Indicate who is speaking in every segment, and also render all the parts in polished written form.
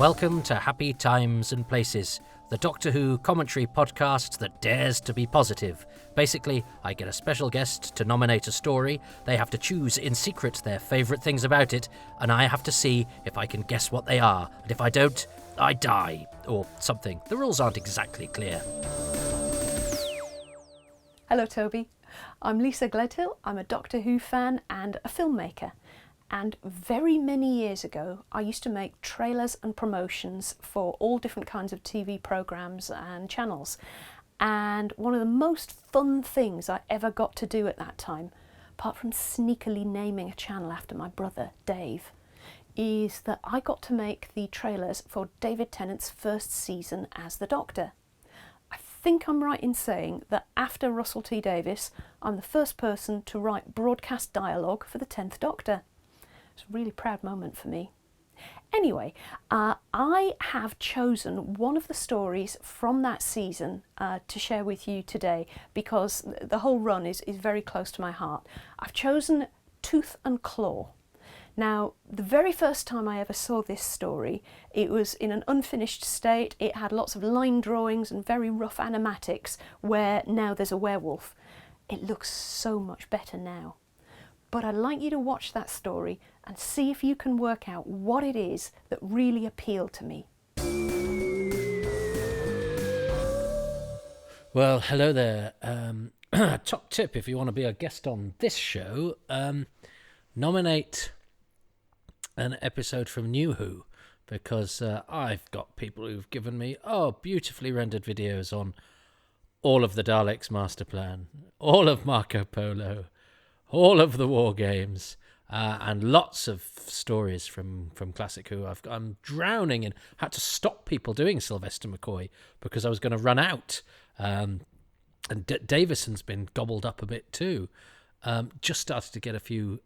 Speaker 1: Welcome to Happy Times and Places, the Doctor Who commentary podcast that dares to be positive. Basically, I get a special guest to nominate a story, they have to choose in secret their favourite things about it, and I have to see if I can guess what they are, and if I don't, I die, or something. The rules aren't exactly clear.
Speaker 2: Hello Toby, I'm Lisa Gledhill, I'm a Doctor Who fan and a filmmaker. And very many years ago, I used to make trailers and promotions for all different kinds of TV programmes and channels. And one of the most fun things I ever got to do at that time, apart from sneakily naming a channel after my brother, Dave, is that I got to make the trailers for David Tennant's first season as the Doctor. I think I'm right in saying that after Russell T Davies, I'm the first person to write broadcast dialogue for the 10th Doctor. It's a really proud moment for me. Anyway, I have chosen one of the stories from that season to share with you today because the whole run is very close to my heart. I've chosen Tooth and Claw. Now, the very first time I ever saw this story, it was in an unfinished state. It had lots of line drawings and very rough animatics where now there's a werewolf. It looks so much better now. But I'd like you to watch that story and see if you can work out what it is that really appealed to me.
Speaker 1: Well, hello there. Top tip if you want to be a guest on this show, nominate an episode from New Who, because I've got people who've given me beautifully rendered videos on all of the Daleks' master plan, all of Marco Polo, all of the war games, and lots of stories from Classic Who. I'm drowning in. Had to stop people doing Sylvester McCoy because I was going to run out. And Davison's been gobbled up a bit too. Just started to get a few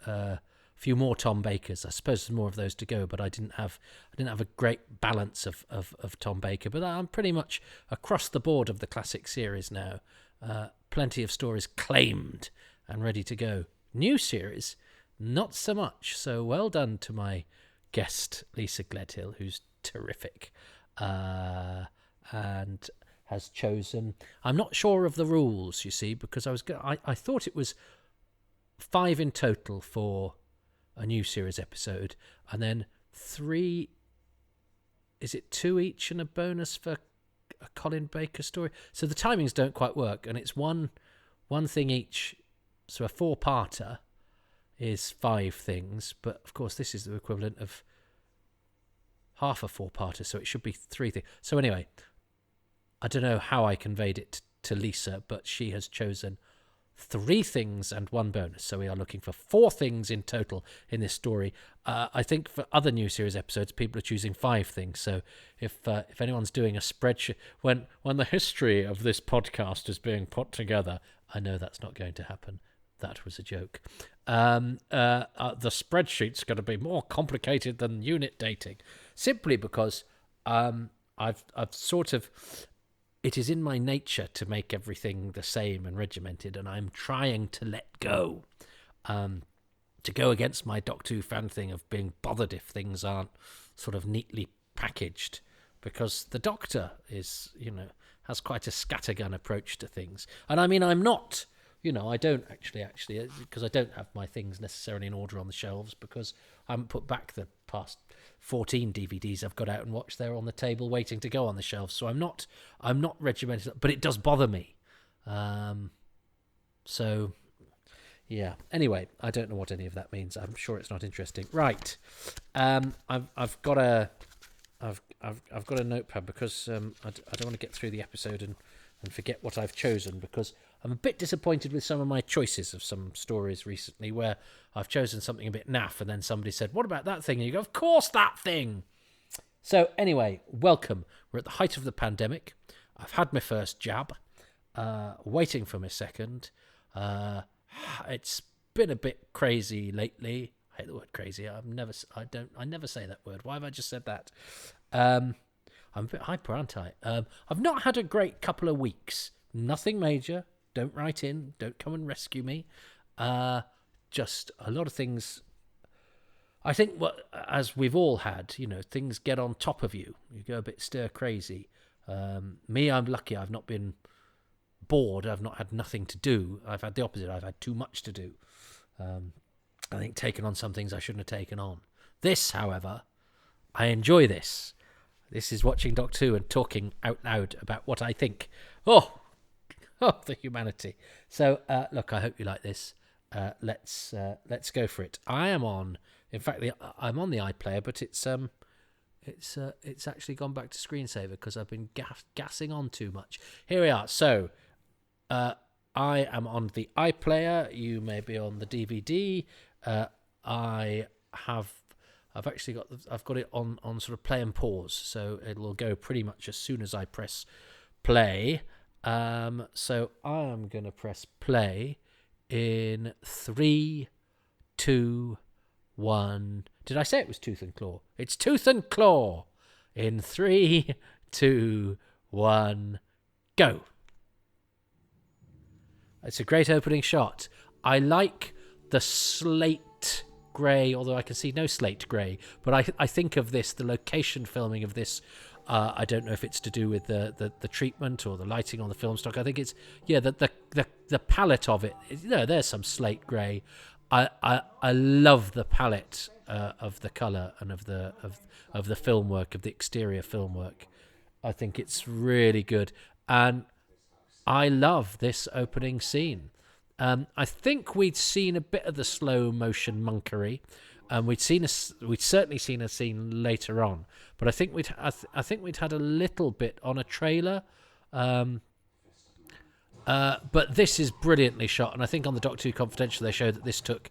Speaker 1: more Tom Bakers. I suppose there's more of those to go, but I didn't have a great balance of Tom Baker. But I'm pretty much across the board of the classic series now. Plenty of stories claimed and ready to go. New series, not so much. So well done to my guest, Lisa Gledhill, who's terrific, and has chosen. I'm not sure of the rules, you see, because I thought it was 5 in total for a new series episode, and then 3. Is it 2 each and a bonus for a Colin Baker story? So the timings don't quite work, and it's one thing each. So a 4-parter is 5 things, but of course this is the equivalent of half a 4-parter, so it should be 3 things. So anyway, I don't know how I conveyed it to Lisa, but she has chosen 3 things and 1 bonus. So we are looking for 4 things in total in this story. I think for other new series episodes, people are choosing 5 things. So if anyone's doing a spreadsheet, when the history of this podcast is being put together, I know that's not going to happen. That was a joke. The spreadsheet's going to be more complicated than unit dating, simply because I've sort of. It is in my nature to make everything the same and regimented, and I'm trying to let go, to go against my Doctor Who fan thing of being bothered if things aren't sort of neatly packaged, because the Doctor is, has quite a scattergun approach to things. And I mean, I'm not, I don't actually, because I don't have my things necessarily in order on the shelves, because I haven't put back the past 14 DVDs I've got out and watched. They're on the table waiting to go on the shelves. So I'm not regimented, but it does bother me. So yeah. Anyway, I don't know what any of that means. I'm sure it's not interesting. Right. I've got a notepad because I don't want to get through the episode and forget what I've chosen, because I'm a bit disappointed with some of my choices of some stories recently where I've chosen something a bit naff and then somebody said, what about that thing? And you go, of course that thing. So anyway, welcome. We're at the height of the pandemic. I've had my first jab, waiting for my second. It's been a bit crazy lately. I hate the word crazy. I never say that word. Why have I just said that? I'm a bit hyper, aren't I? I've not had a great couple of weeks. Nothing major. Don't write in. Don't come and rescue me. Just a lot of things I think as we've all had, things get on top of you. You go a bit stir crazy. Me, I'm lucky. I've not been bored. I've not had nothing to do. I've had the opposite. I've had too much to do. I think taken on some things I shouldn't have taken on. This, however, I enjoy this. This is watching Doctor Who and talking out loud about what I think. Oh, the humanity. So, look, I hope you like this. Let's go for it. I'm on the iPlayer, but it's actually gone back to screensaver because I've been gassing on too much. Here we are. So, I am on the iPlayer. You may be on the DVD. I've got it on sort of play and pause, so it'll go pretty much as soon as I press play. So I am going to press play in 3, 2, 1. Did I say it was Tooth and Claw? It's Tooth and Claw in 3, 2, 1, go. It's a great opening shot. I like the slate grey, although I can see no slate grey. But I think of this, the location filming of this. I don't know if it's to do with the treatment or the lighting on the film stock. I think it's the palette of it. There's some slate grey. I love the palette of the colour and of the film work, of the exterior film work. I think it's really good, and I love this opening scene. I think we'd seen a bit of the slow motion monkery, and we'd certainly seen a scene later on. But I think we'd had a little bit on a trailer. But this is brilliantly shot, and I think on the Doctor Who Confidential they showed that this took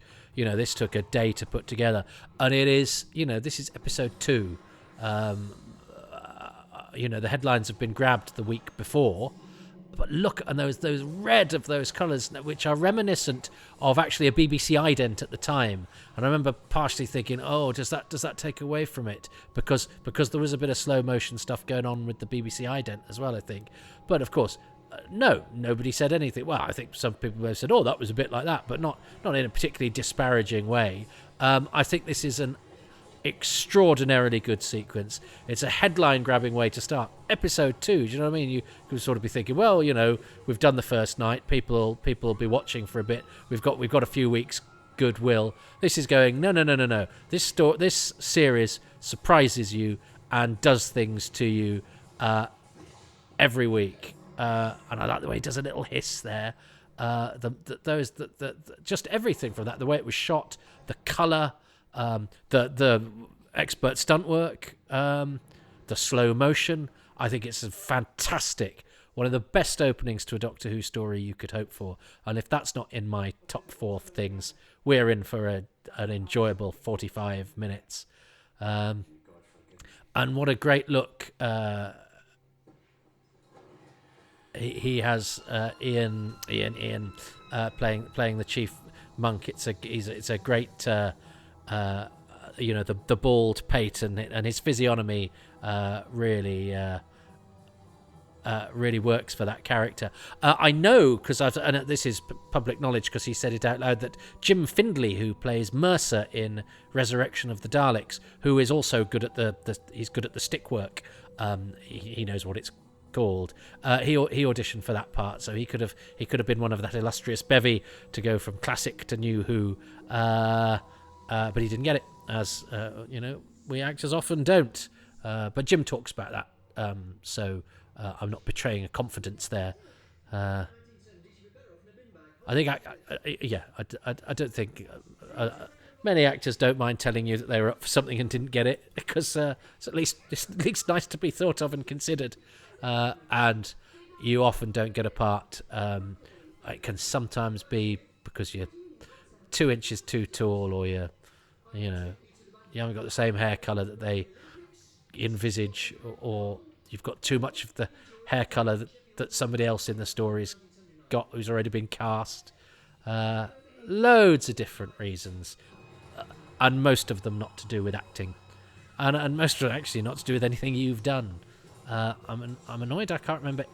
Speaker 1: a day to put together, and it is this is episode 2. The headlines have been grabbed the week before. But look, and those red of those colours, which are reminiscent of actually a BBC ident at the time. And I remember partially thinking, oh, does that take away from it? Because there was a bit of slow motion stuff going on with the BBC ident as well, I think. But of course, no, nobody said anything. Well, I think some people may have said, oh, that was a bit like that, but not in a particularly disparaging way. I think this is an extraordinarily good sequence. It's a headline-grabbing way to start episode 2. Do you know what I mean? You could sort of be thinking, well, we've done the first night. People will be watching for a bit. We've got a few weeks goodwill. This is going no. This series surprises you and does things to you every week. And I like the way it does a little hiss there. Just everything from that. The way it was shot, the colour. The expert stunt work, the slow motion. I think it's a fantastic, one of the best openings to a Doctor Who story you could hope for. And if that's not in my top 4 things, we're in for an enjoyable 45 minutes. And what a great look he has, Ian playing the chief monk. It's a great. The bald pate and his physiognomy really works for that character. I know, because and this is public knowledge because he said it out loud, that Jim Findlay, who plays Mercer in Resurrection of the Daleks, who is also good at he's good at the stick work. He knows what it's called. He auditioned for that part, so he could have been one of that illustrious bevy to go from classic to new Who. But he didn't get it, as we actors often don't. But Jim talks about that, so I'm not betraying a confidence there. I think I don't think many actors don't mind telling you that they were up for something and didn't get it, because it's at least nice to be thought of and considered. And you often don't get a part. It can sometimes be because you're 2 inches too tall, or you haven't got the same hair colour that they envisage, or you've got too much of the hair colour that somebody else in the story's got who's already been cast. Loads of different reasons, and most of them not to do with acting, and most of them actually not to do with anything you've done. I'm annoyed I can't remember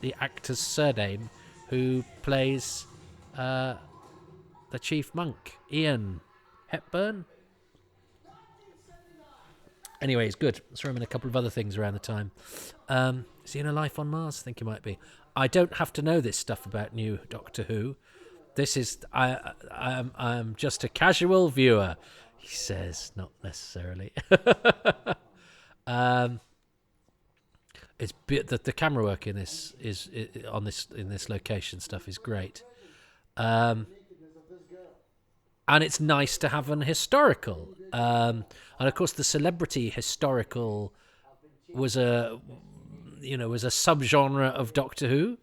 Speaker 1: the actor's surname who plays the chief monk. Ian Hepburn? Anyway, he's good. Saw him in a couple of other things around the time. Is he in A Life on Mars? I think he might be. I don't have to know this stuff about new Doctor Who. This is I'm just a casual viewer. He says, not necessarily. It's the camera work in this in this location stuff is great, and it's nice to have an historical, and of course the celebrity historical was a subgenre of Doctor Who.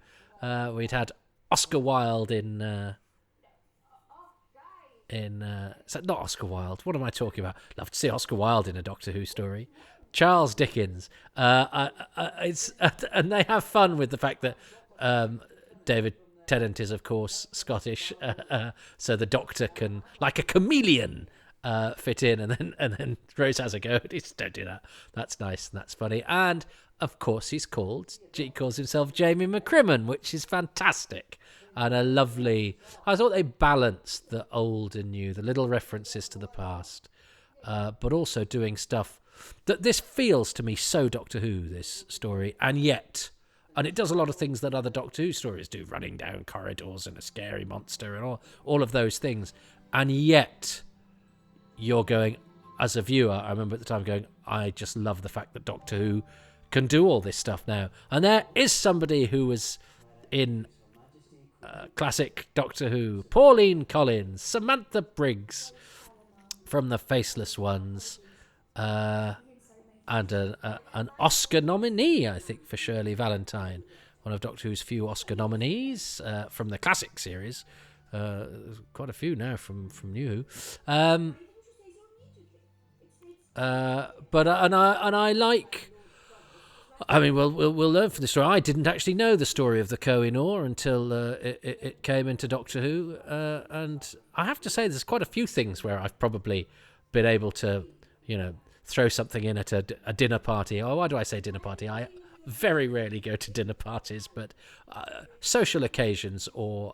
Speaker 1: We'd had Oscar Wilde in not Oscar Wilde. What am I talking about? Love to see Oscar Wilde in a Doctor Who story. Charles Dickens. And they have fun with the fact that David Tennant is, of course, Scottish, so the Doctor can, like a chameleon, fit in, and then Rose has a go. Just don't do that. That's nice and that's funny. And of course, he calls himself Jamie McCrimmon, which is fantastic. And a lovely. I thought they balanced the old and new, the little references to the past, but also doing stuff that this feels to me so Doctor Who, this story, and it does a lot of things that other Doctor Who stories do, running down corridors and a scary monster and all of those things, and yet you're going, as a viewer, I remember at the time going, I just love the fact that Doctor Who can do all this stuff now. And there is somebody who was in classic Doctor Who, Pauline Collins, Samantha Briggs from The Faceless Ones, and an Oscar nominee, I think, for Shirley Valentine, one of Doctor Who's few Oscar nominees from the classic series. Quite a few now from New Who. But I like. I mean, we'll learn from the story. I didn't actually know the story of the Koh-i-Noor until it came into Doctor Who, and I have to say there's quite a few things where I've probably been able to, throw something in at a dinner party. Oh, why do I say dinner party? I very rarely go to dinner parties, but social occasions or,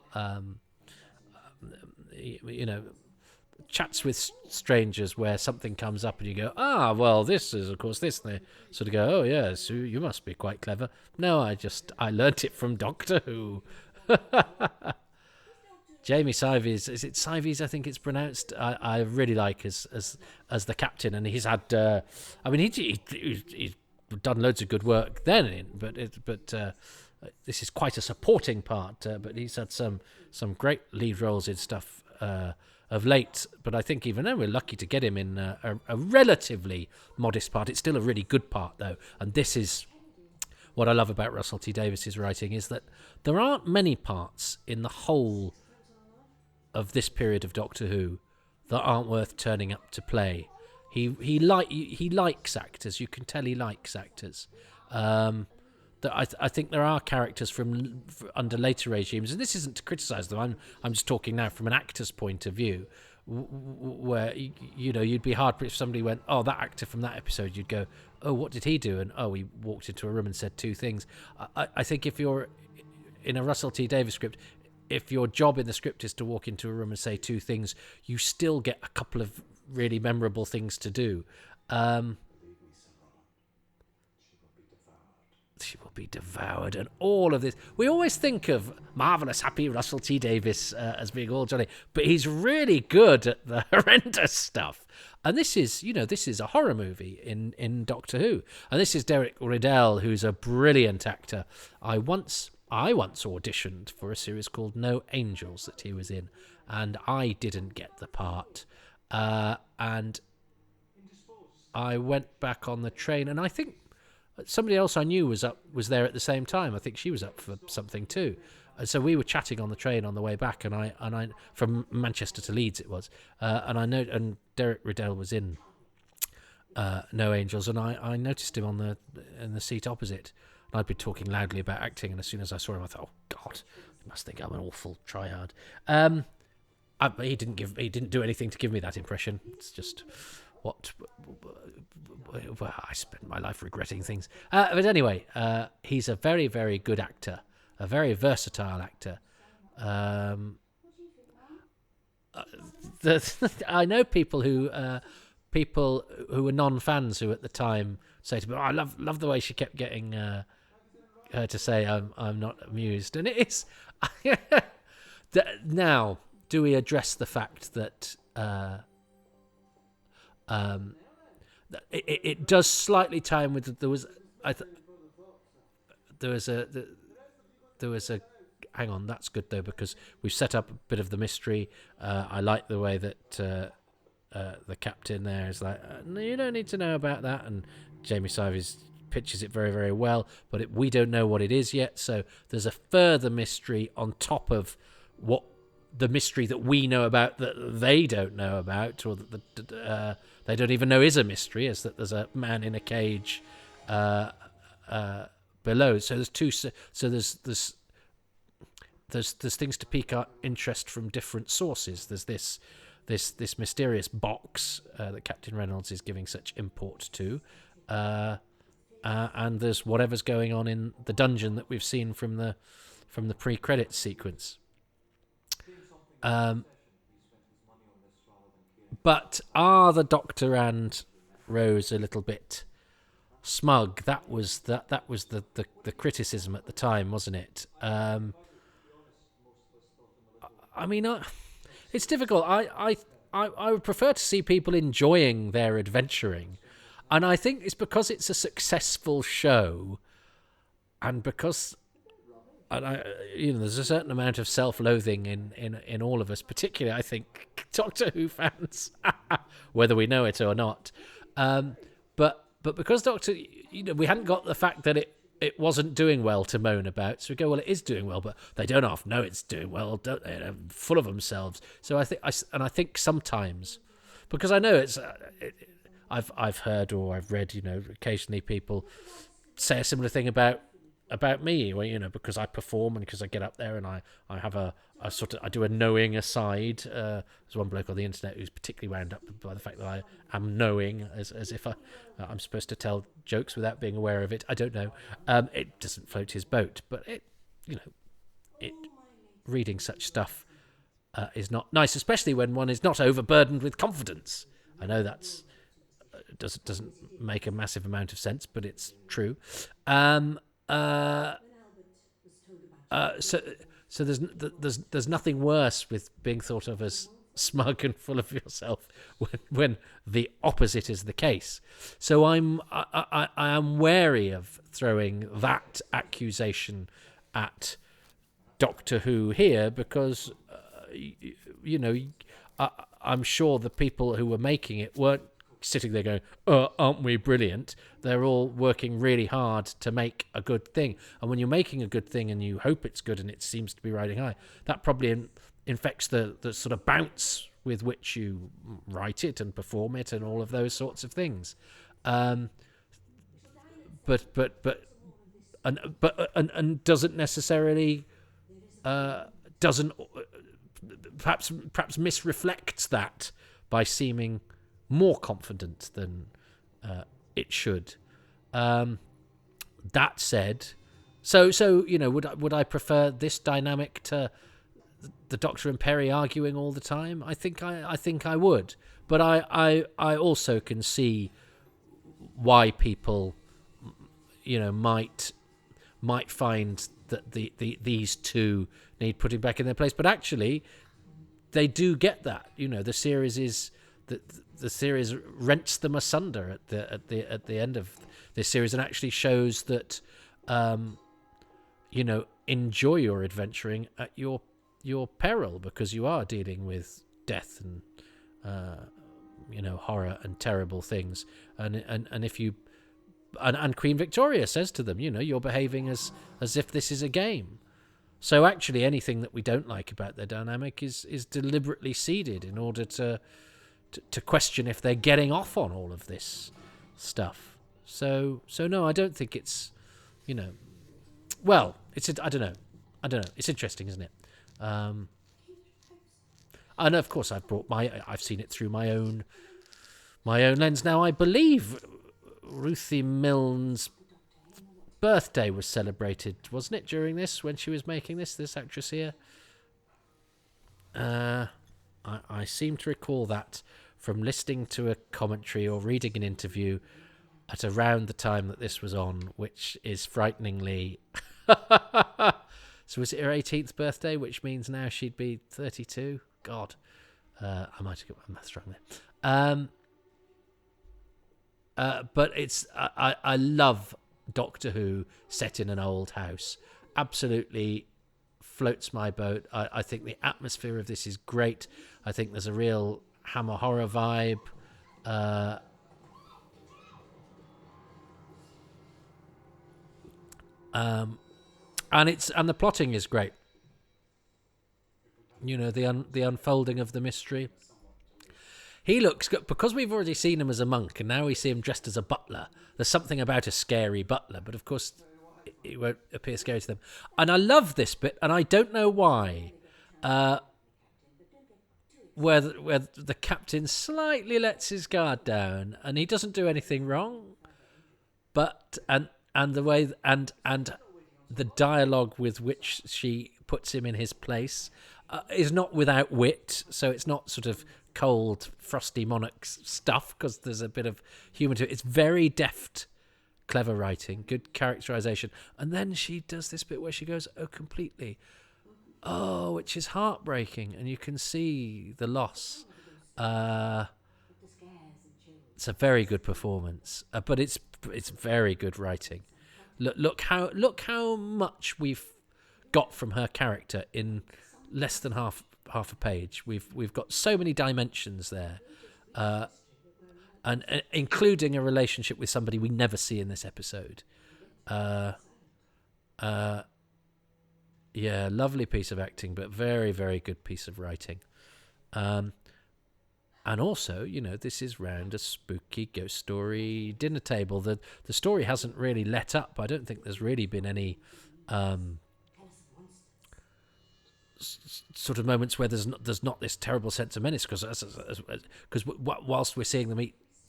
Speaker 1: chats with strangers where something comes up and you go, well, this is, of course, this. And they sort of go, oh, yeah, so you must be quite clever. No, I learnt it from Doctor Who. Jamie Syvies, is it Syvies? I think it's pronounced. I really like as the captain, and he's had. He's done loads of good work then, but this is quite a supporting part. But he's had some great lead roles in stuff of late. But I think even then we're lucky to get him in a relatively modest part. It's still a really good part though, and this is. What I love about Russell T Davies's writing is that there aren't many parts in the whole of this period of Doctor Who that aren't worth turning up to play. He likes actors. You can tell he likes actors. I think there are characters from under later regimes, and this isn't to criticise them. I'm just talking now from an actor's point of view, where you'd be hard if somebody went, oh, that actor from that episode. You'd go, oh, what did he do? And oh, he walked into a room and said two things. I think if you're in a Russell T Davies script, if your job in the script is to walk into a room and say two things, you still get a couple of really memorable things to do. She will be devoured, and all of this. We always think of marvellous, happy Russell T Davies as being all jolly, but he's really good at the horrendous stuff. And this is a horror movie in Doctor Who, and this is Derek Riddell, who's a brilliant actor. I once auditioned for a series called No Angels that he was in, and I didn't get the part. And I went back on the train, and I think somebody else I knew was there at the same time. I think she was up for something too. And so we were chatting on the train on the way back, and I from Manchester to Leeds it was, and Derek Riddell was in No Angels, and I noticed him in the seat opposite. And I'd been talking loudly about acting, and as soon as I saw him, I thought, "Oh God, he must think I'm an awful tryhard." He didn't do anything to give me that impression. It's just I spent my life regretting things. But anyway, he's a very, very good actor, a very versatile actor. I know people who people who were non-fans who at the time say to me, I love the way she kept getting her to say I'm not amused, and it is. Now, do we address the fact that it does slightly tie in with there was a hang on, that's good though, because we've set up a bit of the mystery. I like the way that the captain there is like, no, you don't need to know about that, and Jamie Sivers pitches it very, very well, but we don't know what it is yet, so there's a further mystery on top of what the mystery that we know about that they don't know about, or that they don't even know is a mystery, is that there's a man in a cage below. So there's two. So there's things to pique our interest from different sources. There's this mysterious box that Captain Reynolds is giving such import to, and there's whatever's going on in the dungeon that we've seen from the pre-credits sequence. But are the Doctor and Rose a little bit smug? That was the criticism at the time, wasn't it? I mean, it's difficult. I would prefer to see people enjoying their adventuring, and I think it's because it's a successful show, and because. And there's a certain amount of self-loathing in all of us, particularly, I think, Doctor Who fans, whether we know it or not. But because Doctor, we hadn't got the fact that it wasn't doing well to moan about. So we go, well, it is doing well, but they don't half know it's doing well, don't they? They're full of themselves. So I think sometimes, because I know I've heard or I've read, occasionally people say a similar thing about me, because I perform and because I get up there and I have a sort of, I do a knowing aside. There's one bloke on the internet who's particularly wound up by the fact that I am knowing as if I'm supposed to tell jokes without being aware of it. I don't know. It doesn't float his boat, but reading such stuff is not nice, especially when one is not overburdened with confidence. I know that's doesn't make a massive amount of sense, but it's true. So there's nothing worse with being thought of as smug and full of yourself when the opposite is the case. So I am wary of throwing that accusation at Doctor Who here, because I'm sure the people who were making it weren't sitting there going, aren't we brilliant? They're all working really hard to make a good thing. And when you're making a good thing and you hope it's good and it seems to be riding high, that probably infects the sort of bounce with which you write it and perform it and all of those sorts of things. But doesn't necessarily perhaps misreflects that by seeming more confident than it should. That said, so would I prefer this dynamic to the Doctor and Perry arguing all the time? I think I would, but I also can see why people might find that these two need putting back in their place. But actually, they do get that. The series is the series rents them asunder at the end of this series, and actually shows that enjoy your adventuring at your peril, because you are dealing with death and horror and terrible things, and if you and Queen Victoria says to them, you're behaving as if this is a game. So actually anything that we don't like about their dynamic is deliberately seeded in order to question if they're getting off on all of this stuff. So no, I don't think it's, well, I don't know. It's interesting, isn't it? And of course I've seen it through my own lens. Now, I believe Ruthie Milne's birthday was celebrated, wasn't it, during this, when she was making this actress here? I seem to recall that from listening to a commentary or reading an interview at around the time that this was on, which is frighteningly... So was it her 18th birthday, which means now she'd be 32? God, I might have got my maths wrong there. But I love Doctor Who set in an old house. Absolutely floats my boat. I think the atmosphere of this is great. I think there's a real Hammer horror vibe. And the plotting is great. You know, the unfolding of the mystery. He looks good because we've already seen him as a monk, and now we see him dressed as a butler. There's something about a scary butler, but of course, it won't appear scary to them. And I love this bit, and I don't know why. Where the captain slightly lets his guard down, and he doesn't do anything wrong, but and the way and the dialogue with which she puts him in his place is not without wit. So it's not sort of cold, frosty monarch stuff, because there's a bit of humour to it. It's very deft, clever writing, good characterisation. And then she does this bit where she goes, "Oh, completely." Oh, which is heartbreaking, and you can see the loss. It's a very good performance, but it's very good writing. Look how much we've got from her character in less than half a page. We've got so many dimensions there, and including a relationship with somebody we never see in this episode. Yeah, lovely piece of acting, but very, very good piece of writing. And also, you know, this is round a spooky ghost story dinner table. The story hasn't really let up. I don't think there's really been any sort of moments where there's not this terrible sense of menace, because whilst we're seeing them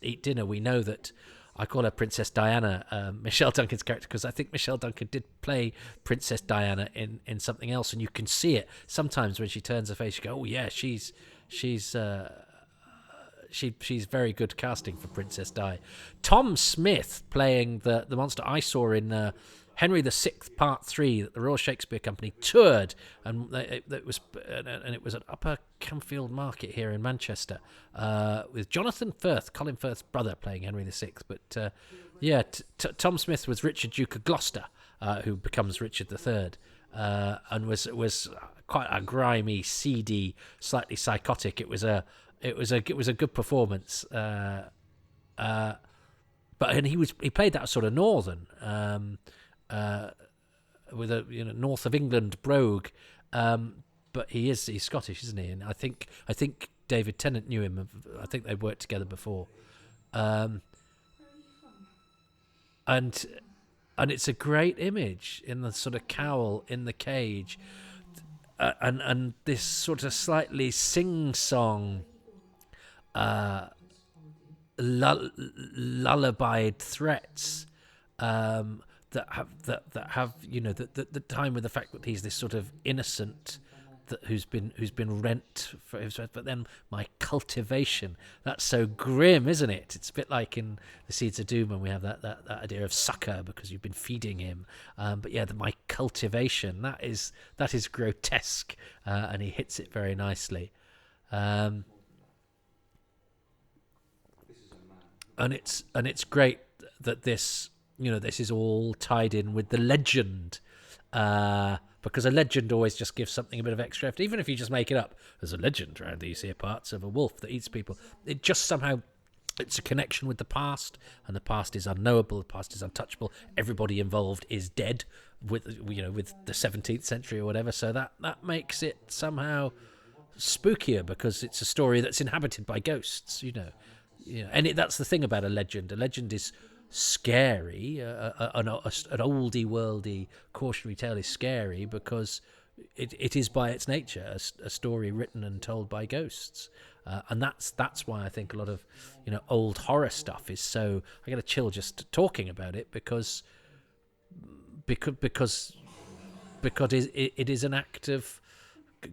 Speaker 1: eat dinner, we know that. I call her Princess Diana, Michelle Duncan's character, because I think Michelle Duncan did play Princess Diana in something else, and you can see it sometimes when she turns her face. You go, "Oh yeah, she's very good casting for Princess Di." Tom Smith playing the monster I saw in Henry VI Part 3 that the Royal Shakespeare Company toured, and it was at Upper Camfield Market here in Manchester, with Jonathan Firth, Colin Firth's brother, playing Henry VI. But Tom Smith was Richard, Duke of Gloucester, who becomes Richard III, and was quite a grimy, seedy, slightly psychotic. It was a good performance, but he played that sort of northern. With a north of England brogue, but he's Scottish, isn't he? And I think David Tennant knew him. I think they'd worked together before, and it's a great image in the sort of cowl in the cage, and this sort of slightly sing-song, lullabied threats. That have the time with the fact that he's this sort of innocent who's been rent for his, but then my cultivation, that's so grim, isn't it? It's a bit like in The Seeds of Doom when we have that idea of succor because you've been feeding him, but yeah, my cultivation, that is grotesque, and he hits it very nicely, and it's great that this is all tied in with the legend, because a legend always just gives something a bit of extra effort. Even if you just make it up, there's a legend around these here parts of a wolf that eats people. It just somehow, it's a connection with the past, and the past is unknowable, the past is untouchable. Everybody involved is dead with the 17th century or whatever. So that makes it somehow spookier because it's a story that's inhabited by ghosts. And that's the thing about a legend. A legend is scary. An oldie worldy cautionary tale is scary because it is by its nature a story written and told by ghosts, and that's why I think a lot of old horror stuff is so. I get a chill just talking about it because it is an act of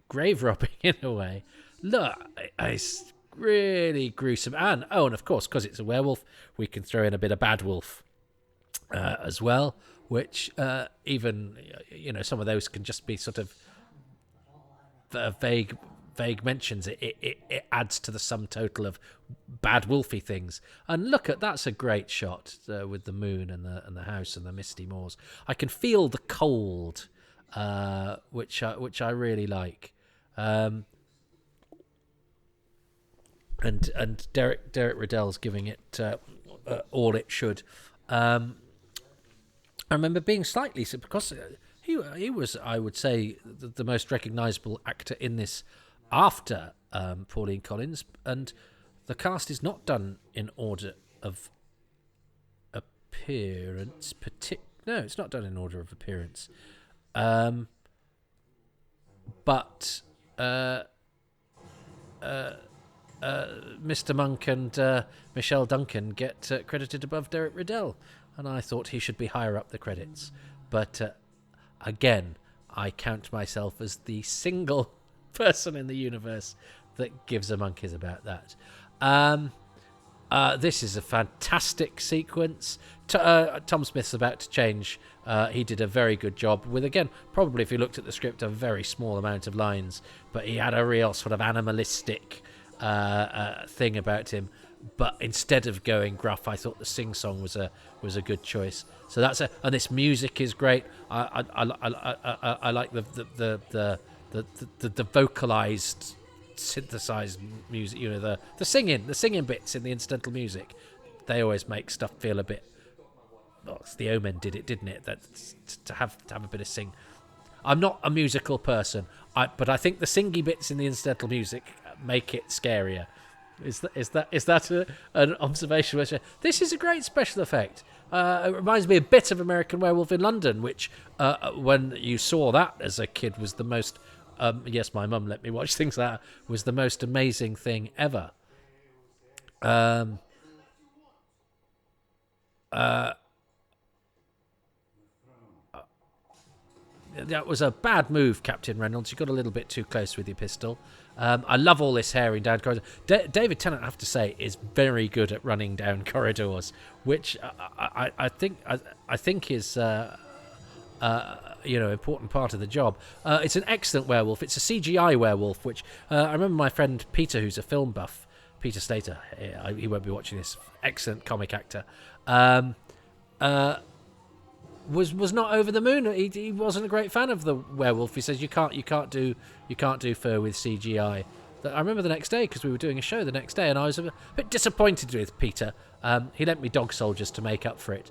Speaker 1: grave robbing in a way. Look, it's really gruesome. And of course, because it's a werewolf, we can throw in a bit of bad wolf as well, which even some of those can just be sort of vague mentions. It adds to the sum total of bad wolfy things. And that's a great shot with the moon and the house and the misty moors. I can feel the cold, which I really like. And Derek Riddell's giving it all it should. I remember being slightly, because he was, I would say, the most recognisable actor in this after Pauline Collins, and the cast is not done in order of appearance. No, it's not done in order of appearance. But Mr. Monk and Michelle Duncan get credited above Derek Riddell, and I thought he should be higher up the credits. But again, I count myself as the single person in the universe that gives a monkeys about that. This is a fantastic sequence. Tom Smith's about to change. He did a very good job with, again, probably if you looked at the script, a very small amount of lines, but he had a real sort of animalistic thing about him. But instead of going gruff, I thought the sing-song was a good choice. So and this music is great. I like the vocalized, synthesized music. The singing bits in the incidental music. They always make stuff feel a bit. Well, The Omen did it, didn't it? That to have a bit of sing. I'm not a musical person, but I think the singy bits in the incidental music make it scarier. Is that an observation? This is a great special effect. It reminds me a bit of American Werewolf in London, which when you saw that as a kid was the most. Yes, my mum let me watch things like that. Was the most amazing thing ever. That was a bad move, Captain Reynolds. You got a little bit too close with your pistol. I love all this herring down corridors. David Tennant, I have to say, is very good at running down corridors, which I think is important part of the job. It's an excellent werewolf. It's a CGI werewolf, which I remember my friend Peter, who's a film buff, Peter Slater. He won't be watching this. Excellent comic actor. Was not over the moon. He wasn't a great fan of the werewolf. He says you can't do fur with CGI. I remember the next day, because we were doing a show the next day, and I was a bit disappointed with Peter. He lent me Dog Soldiers to make up for it,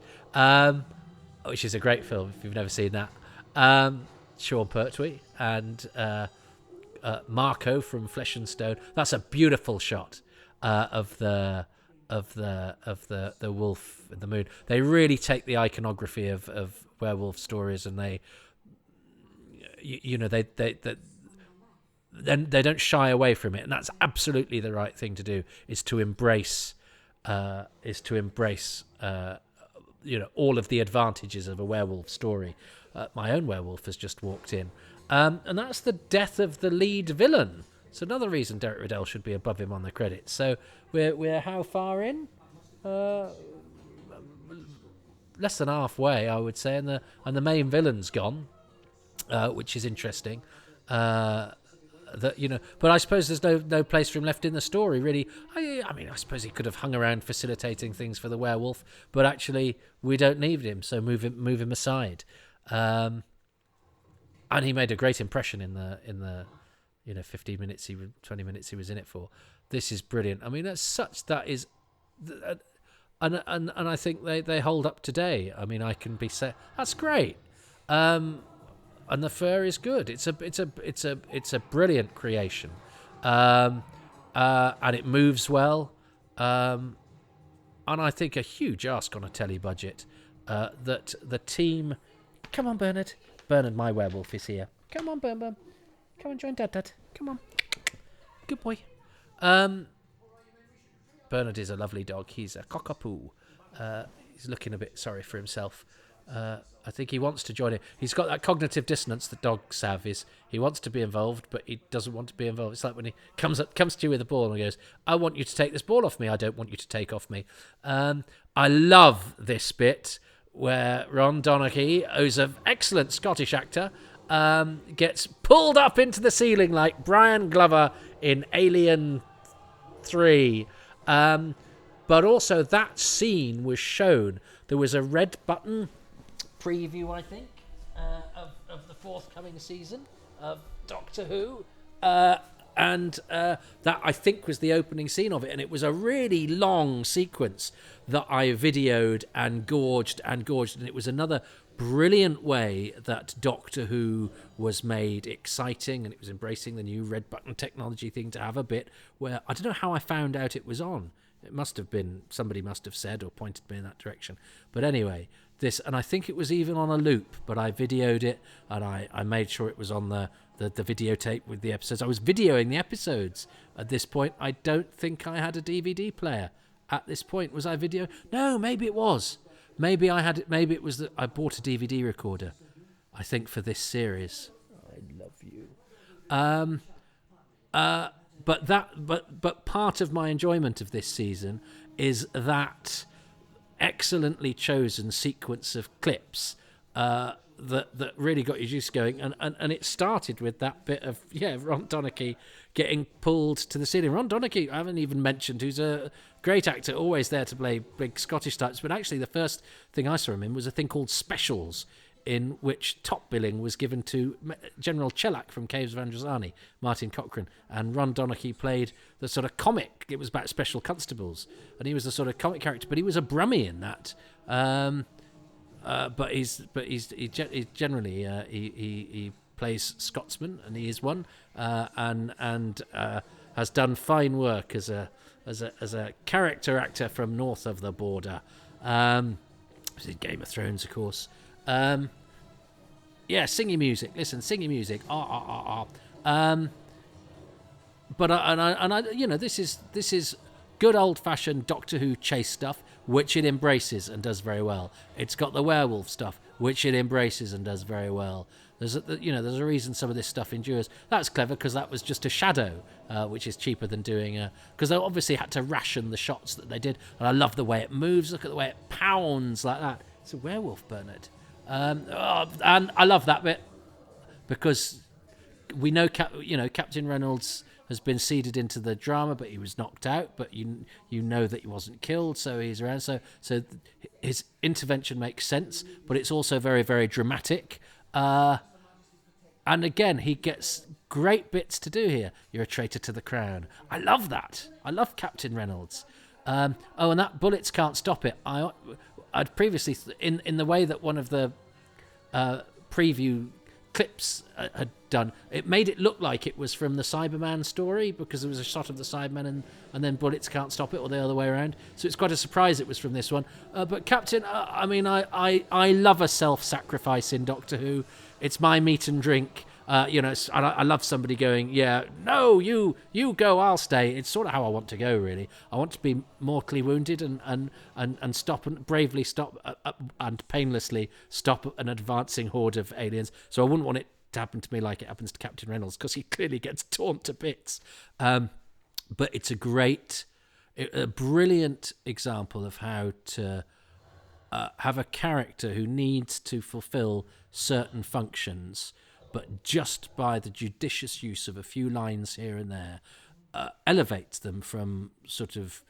Speaker 1: which is a great film if you've never seen that. Sean Pertwee and Marco from Flesh and Stone. That's a beautiful shot of the wolf and the moon. They really take the iconography of werewolf stories, and they don't shy away from it, and that's absolutely the right thing to do. Is to embrace all of the advantages of a werewolf story. My own werewolf has just walked in, and that's the death of the lead villain. So another reason Derek Riddell should be above him on the credits. So we're how far in? Less than halfway, I would say, and the main villain's gone, which is interesting. But I suppose there's no place for him left in the story, really. I mean, I suppose he could have hung around facilitating things for the werewolf, but actually we don't need him, so move him aside. And he made a great impression in the 15 minutes 20 minutes he was in it for. This is brilliant. I mean, and I think they hold up today. I mean, I can be say that's great. And the fur is good. It's a brilliant creation. And it moves well. And I think a huge ask on a telly budget that the team. Come on, Bernard. Bernard, my werewolf, is here. Come on, Bernard. Come and join Dad. Come on. Good boy. Bernard is a lovely dog. He's a cockapoo. He's looking a bit sorry for himself. I think he wants to join it. He's got that cognitive dissonance that dogs have. Is he wants to be involved, but he doesn't want to be involved. It's like when he comes to you with a ball and he goes, "I want you to take this ball off me. I don't want you to take off me." I love this bit where Ron Donaghy, who's an excellent Scottish actor, gets pulled up into the ceiling like Brian Glover in Alien 3. But also that scene was shown. There was a red button preview, I think, of the forthcoming season of Doctor Who. And that, I think, was the opening scene of it. And it was a really long sequence that I videoed and gorged. And it was another brilliant way that Doctor Who was made exciting, and it was embracing the new red button technology thing to have a bit where, I don't know how I found out it was on. It must have been, somebody must have said or pointed me in that direction. But anyway, this, and I think it was even on a loop, but I videoed it, and I made sure it was on the videotape with the episodes. I was videoing the episodes at this point. I don't think I had a DVD player at this point. Was I video? No, maybe it was. Maybe I had it. Maybe it was that I bought a DVD recorder, I think, for this series. I love you. But part of my enjoyment of this season is that excellently chosen sequence of clips that really got your juice going, and it started with that bit of Ron Donaghy getting pulled to the ceiling. Ron Donaghy, I haven't even mentioned, who's a great actor, always there to play big Scottish types, but actually the first thing I saw him in was a thing called Specials, in which top billing was given to General Chellack from Caves of Androzani, Martin Cochrane, and Ron Donaghy played the sort of comic. It was about special constables, and he was the sort of comic character, but he was a brummie in that. But he generally he plays Scotsman, and he is one, and has done fine work as a character actor from north of the border. Game of Thrones, of course. Singing music. Listen, singing music. But this is good old-fashioned Doctor Who chase stuff, which it embraces and does very well. It's got the werewolf stuff, which it embraces and does very well. There's a reason some of this stuff endures. That's clever because that was just a shadow, which is cheaper than doing because they obviously had to ration the shots that they did. And I love the way it moves. Look at the way it pounds like that. It's a werewolf, Bernard. And I love that bit because we know Captain Reynolds has been seeded into the drama, but he was knocked out. But you know that he wasn't killed, so he's around. So his intervention makes sense, but it's also very, very dramatic. And again, he gets great bits to do here. You're a traitor to the crown. I love that. I love Captain Reynolds. And that bullets can't stop it. I'd previously, in the way that one of the preview clips had done, it made it look like it was from the Cyberman story because there was a shot of the Cyberman and then bullets can't stop it, or the other way around. So it's quite a surprise it was from this one. But Captain, I love a self-sacrifice in Doctor Who. It's my meat and drink. I love somebody going, no, you go, I'll stay. It's sort of how I want to go, really. I want to be mortally wounded and stop and bravely stop and painlessly stop an advancing horde of aliens. So I wouldn't want it to happen to me like it happens to Captain Reynolds, because he clearly gets torn to bits. But it's a brilliant example of how to have a character who needs to fulfill certain functions, but just by the judicious use of a few lines here and there, elevates them from sort of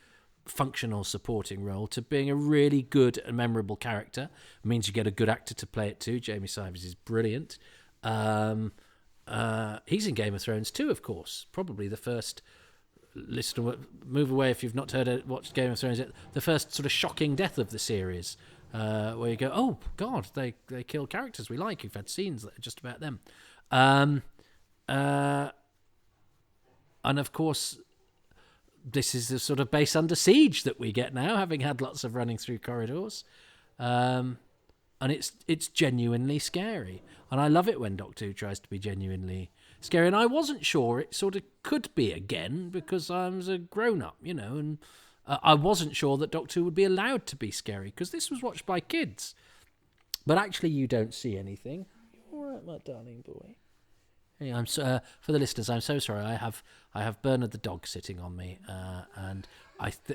Speaker 1: functional supporting role to being a really good and memorable character. It means you get a good actor to play it too. Jamie Simons is brilliant. He's in Game of Thrones too, of course. Probably the first, move away if you've not watched Game of Thrones yet, the first sort of shocking death of the series. Where you go, oh God, they kill characters we like. You've had scenes that are just about them, and of course, this is the sort of base under siege that we get now, having had lots of running through corridors, and it's genuinely scary, and I love it when Doctor Who tries to be genuinely scary. And I wasn't sure it sort of could be again because I was a grown up, and. I wasn't sure that Doctor Who would be allowed to be scary because this was watched by kids. But actually, you don't see anything. All right, my darling boy. Hey, I'm so, for the listeners, I'm so sorry. I have Bernard the dog sitting on me, and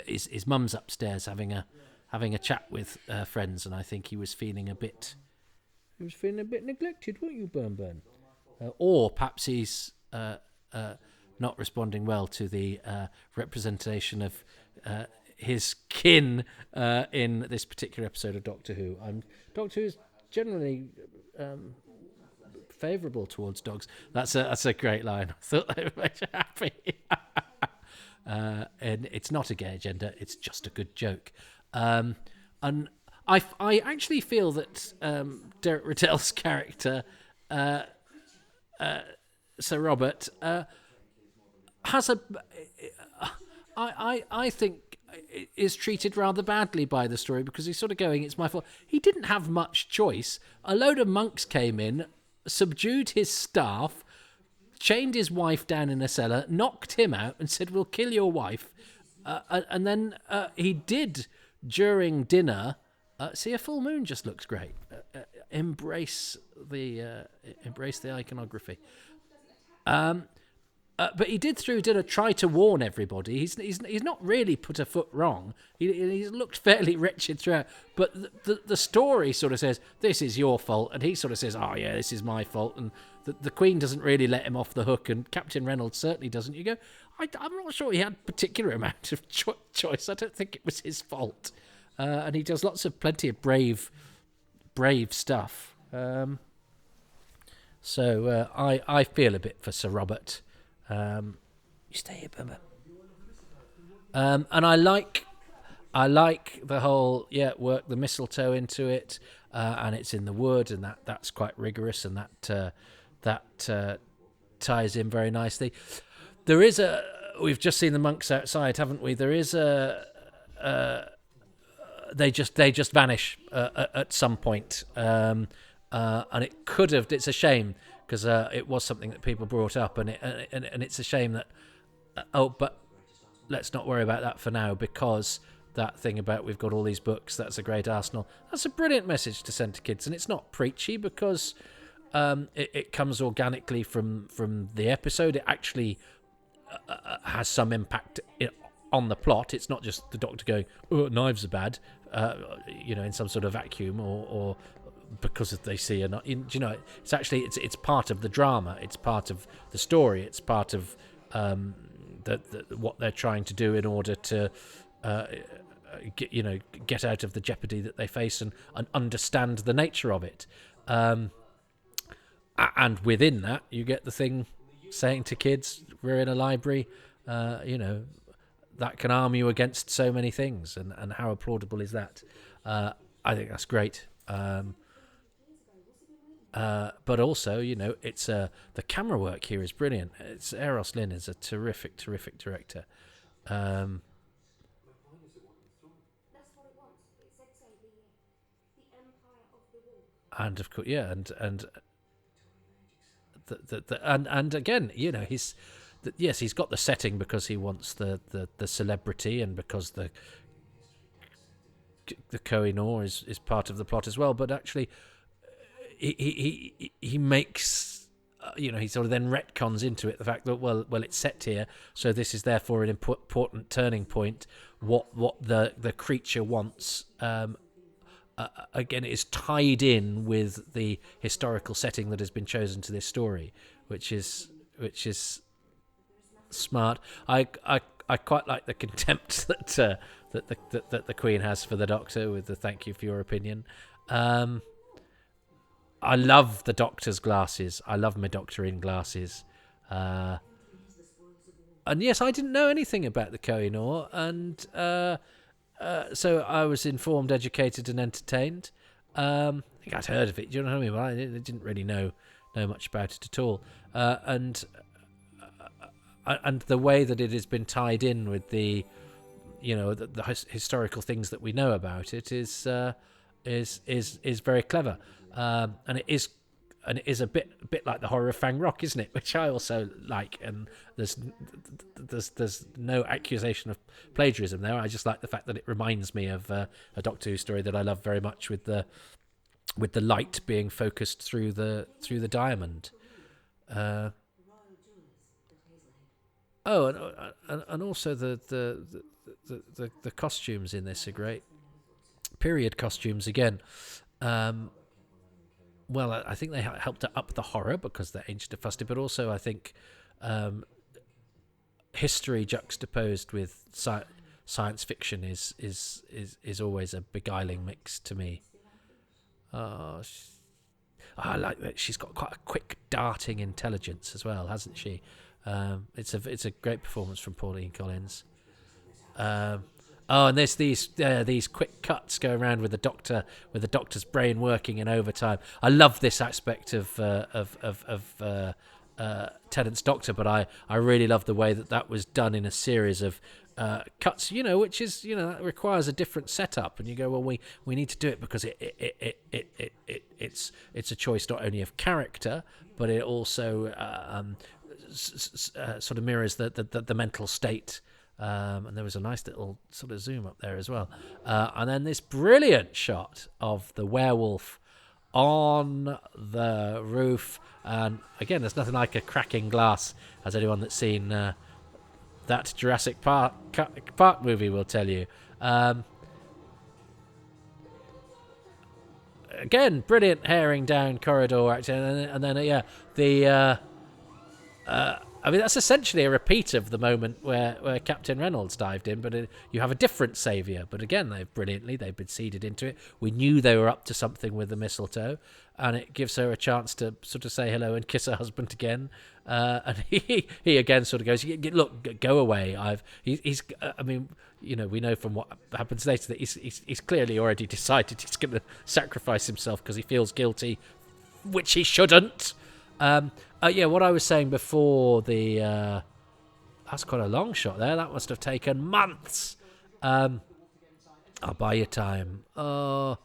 Speaker 1: his mum's upstairs having a chat with friends, and I think he was feeling a bit neglected, weren't you, Bern? Or perhaps he's not responding well to the representation of his kin in this particular episode of Doctor Who. Doctor Who's generally favourable towards dogs. That's a great line. I thought they would make you happy. And it's not a gay agenda. It's just a good joke. And I actually feel that Derek Riddell's character, Sir Robert, has I think is treated rather badly by the story, because he's sort of going, it's my fault. He didn't have much choice. A load of monks came in, subdued his staff, chained his wife down in a cellar, knocked him out and said, we'll kill your wife. And then he did, during dinner, see, a full moon just looks great. Embrace the iconography. But he did, through dinner, try to warn everybody. He's not really put a foot wrong. He's looked fairly wretched throughout. But the story sort of says, this is your fault. And he sort of says, oh, yeah, this is my fault. And the Queen doesn't really let him off the hook. And Captain Reynolds certainly doesn't. You go, I'm not sure he had a particular amount of choice. I don't think it was his fault. And he does plenty of brave stuff. So I feel a bit for Sir Robert. You stay here, Bumba. And I like the whole work the mistletoe into it, and it's in the wood, and that's quite rigorous, and that ties in very nicely. There is we've just seen the monks outside, haven't we? There is they just vanish at some point, and it could have. It's a shame, because it was something that people brought up, and it's a shame that. But let's not worry about that for now, because that thing about we've got all these books, that's a great arsenal. That's a brilliant message to send to kids, and it's not preachy, because it comes organically from the episode. It actually has some impact on the plot. It's not just the Doctor going, "Oh, knives are bad," in some sort of vacuum, or because they see it's actually it's part of the drama. It's part of the story. It's part of what they're trying to do in order to get out of the jeopardy that they face and understand the nature of it. And within that, you get the thing saying to kids, we're in a library, that can arm you against so many things, and how applaudable is that? I think that's great. But also, it's the camera work here is brilliant. It's Eros Lin is a terrific director. And of course, and again, he's got the setting because he wants the celebrity, and because the Kohinoor is part of the plot as well. But actually, he makes he sort of then retcons into it the fact that well it's set here, so this is therefore an important turning point. What the creature wants again is tied in with the historical setting that has been chosen to this story, which is smart. I quite like the contempt that the Queen has for the Doctor, with the "thank you for your opinion." I love the Doctor's glasses. I love my Doctor in glasses. And yes, I didn't know anything about the Kohinoor, and so I was informed, educated, and entertained. I think I'd heard of it. Do you know what I mean? But I didn't really know much about it at all. And the way that it has been tied in with the historical things that we know about it is very clever. And it is a bit like the horrifying rock, isn't it? Which I also like. And there's no accusation of plagiarism there. I just like the fact that it reminds me of a Doctor Who story that I love very much, with the with the light being focused through the diamond. And also the costumes in this are great. Period costumes again. Well, I think they helped to up the horror because they're ancient and fusty, but also I think history juxtaposed with science fiction is always a beguiling mix to me. I like that she's got quite a quick, darting intelligence as well, hasn't she? It's a great performance from Pauline Collins. And there's these quick cuts going around with the doctor's brain working in overtime. I love this aspect of Tennant's Doctor, but I really love the way that was done in a series of cuts, which is, that requires a different setup, and you go, well, we need to do it because it's a choice not only of character, but it also sort of mirrors the mental state. And there was a nice little sort of zoom up there as well. And then this brilliant shot of the werewolf on the roof. And again, there's nothing like a cracking glass, as anyone that's seen that Jurassic Park movie will tell you. Again, brilliant herring down corridor acting. And then I mean, that's essentially a repeat of the moment where Captain Reynolds dived in, but you have a different saviour. But again, they've been seeded into it. We knew they were up to something with the mistletoe, and it gives her a chance to sort of say hello and kiss her husband again. And he again sort of goes, "Look, go away." He's I mean, we know from what happens later that he's clearly already decided he's going to sacrifice himself because he feels guilty, which he shouldn't. What I was saying before, that's quite a long shot there. That must have taken months. I'll buy you time. So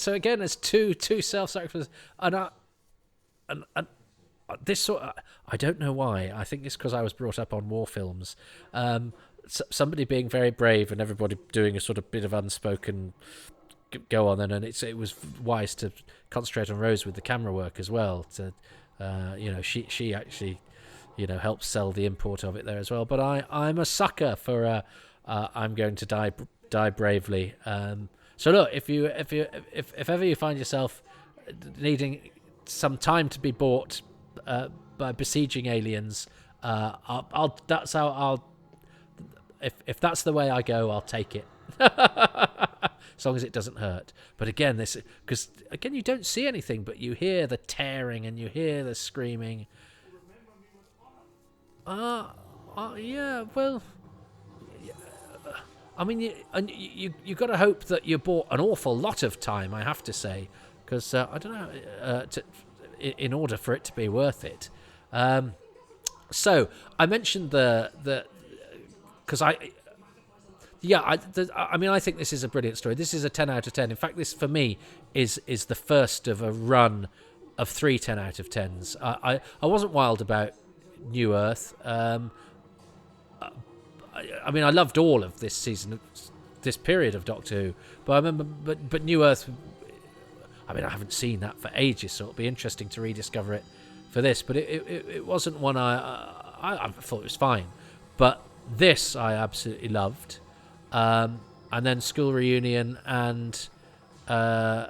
Speaker 1: again, there's two self-sacrifices, and this sort of, I don't know why. I think it's because I was brought up on war films. Somebody being very brave and everybody doing a sort of bit of unspoken go on then, and it was wise to concentrate on Rose with the camera work as well. To she actually helps sell the import of it there as well. But I'm a sucker for I'm going to die bravely. So look, if ever you find yourself needing some time to be bought by besieging aliens, that's how I'll. If that's the way I go, I'll take it. As long as it doesn't hurt. But again, because you don't see anything, but you hear the tearing and you hear the screaming. Yeah, well, I mean, you got to hope that you bought an awful lot of time, I have to say, because I don't know, in order for it to be worth it. So I mentioned because I think this is a brilliant story. This is a 10 out of 10. In fact, this for me is the first of a run of 3 10 out of 10s. I wasn't wild about New Earth. I loved all of this season, this period of Doctor Who. But I remember, but New Earth. I mean, I haven't seen that for ages, so it'll be interesting to rediscover it for this. But it wasn't one I thought it was fine. But this I absolutely loved. And then School Reunion and Girl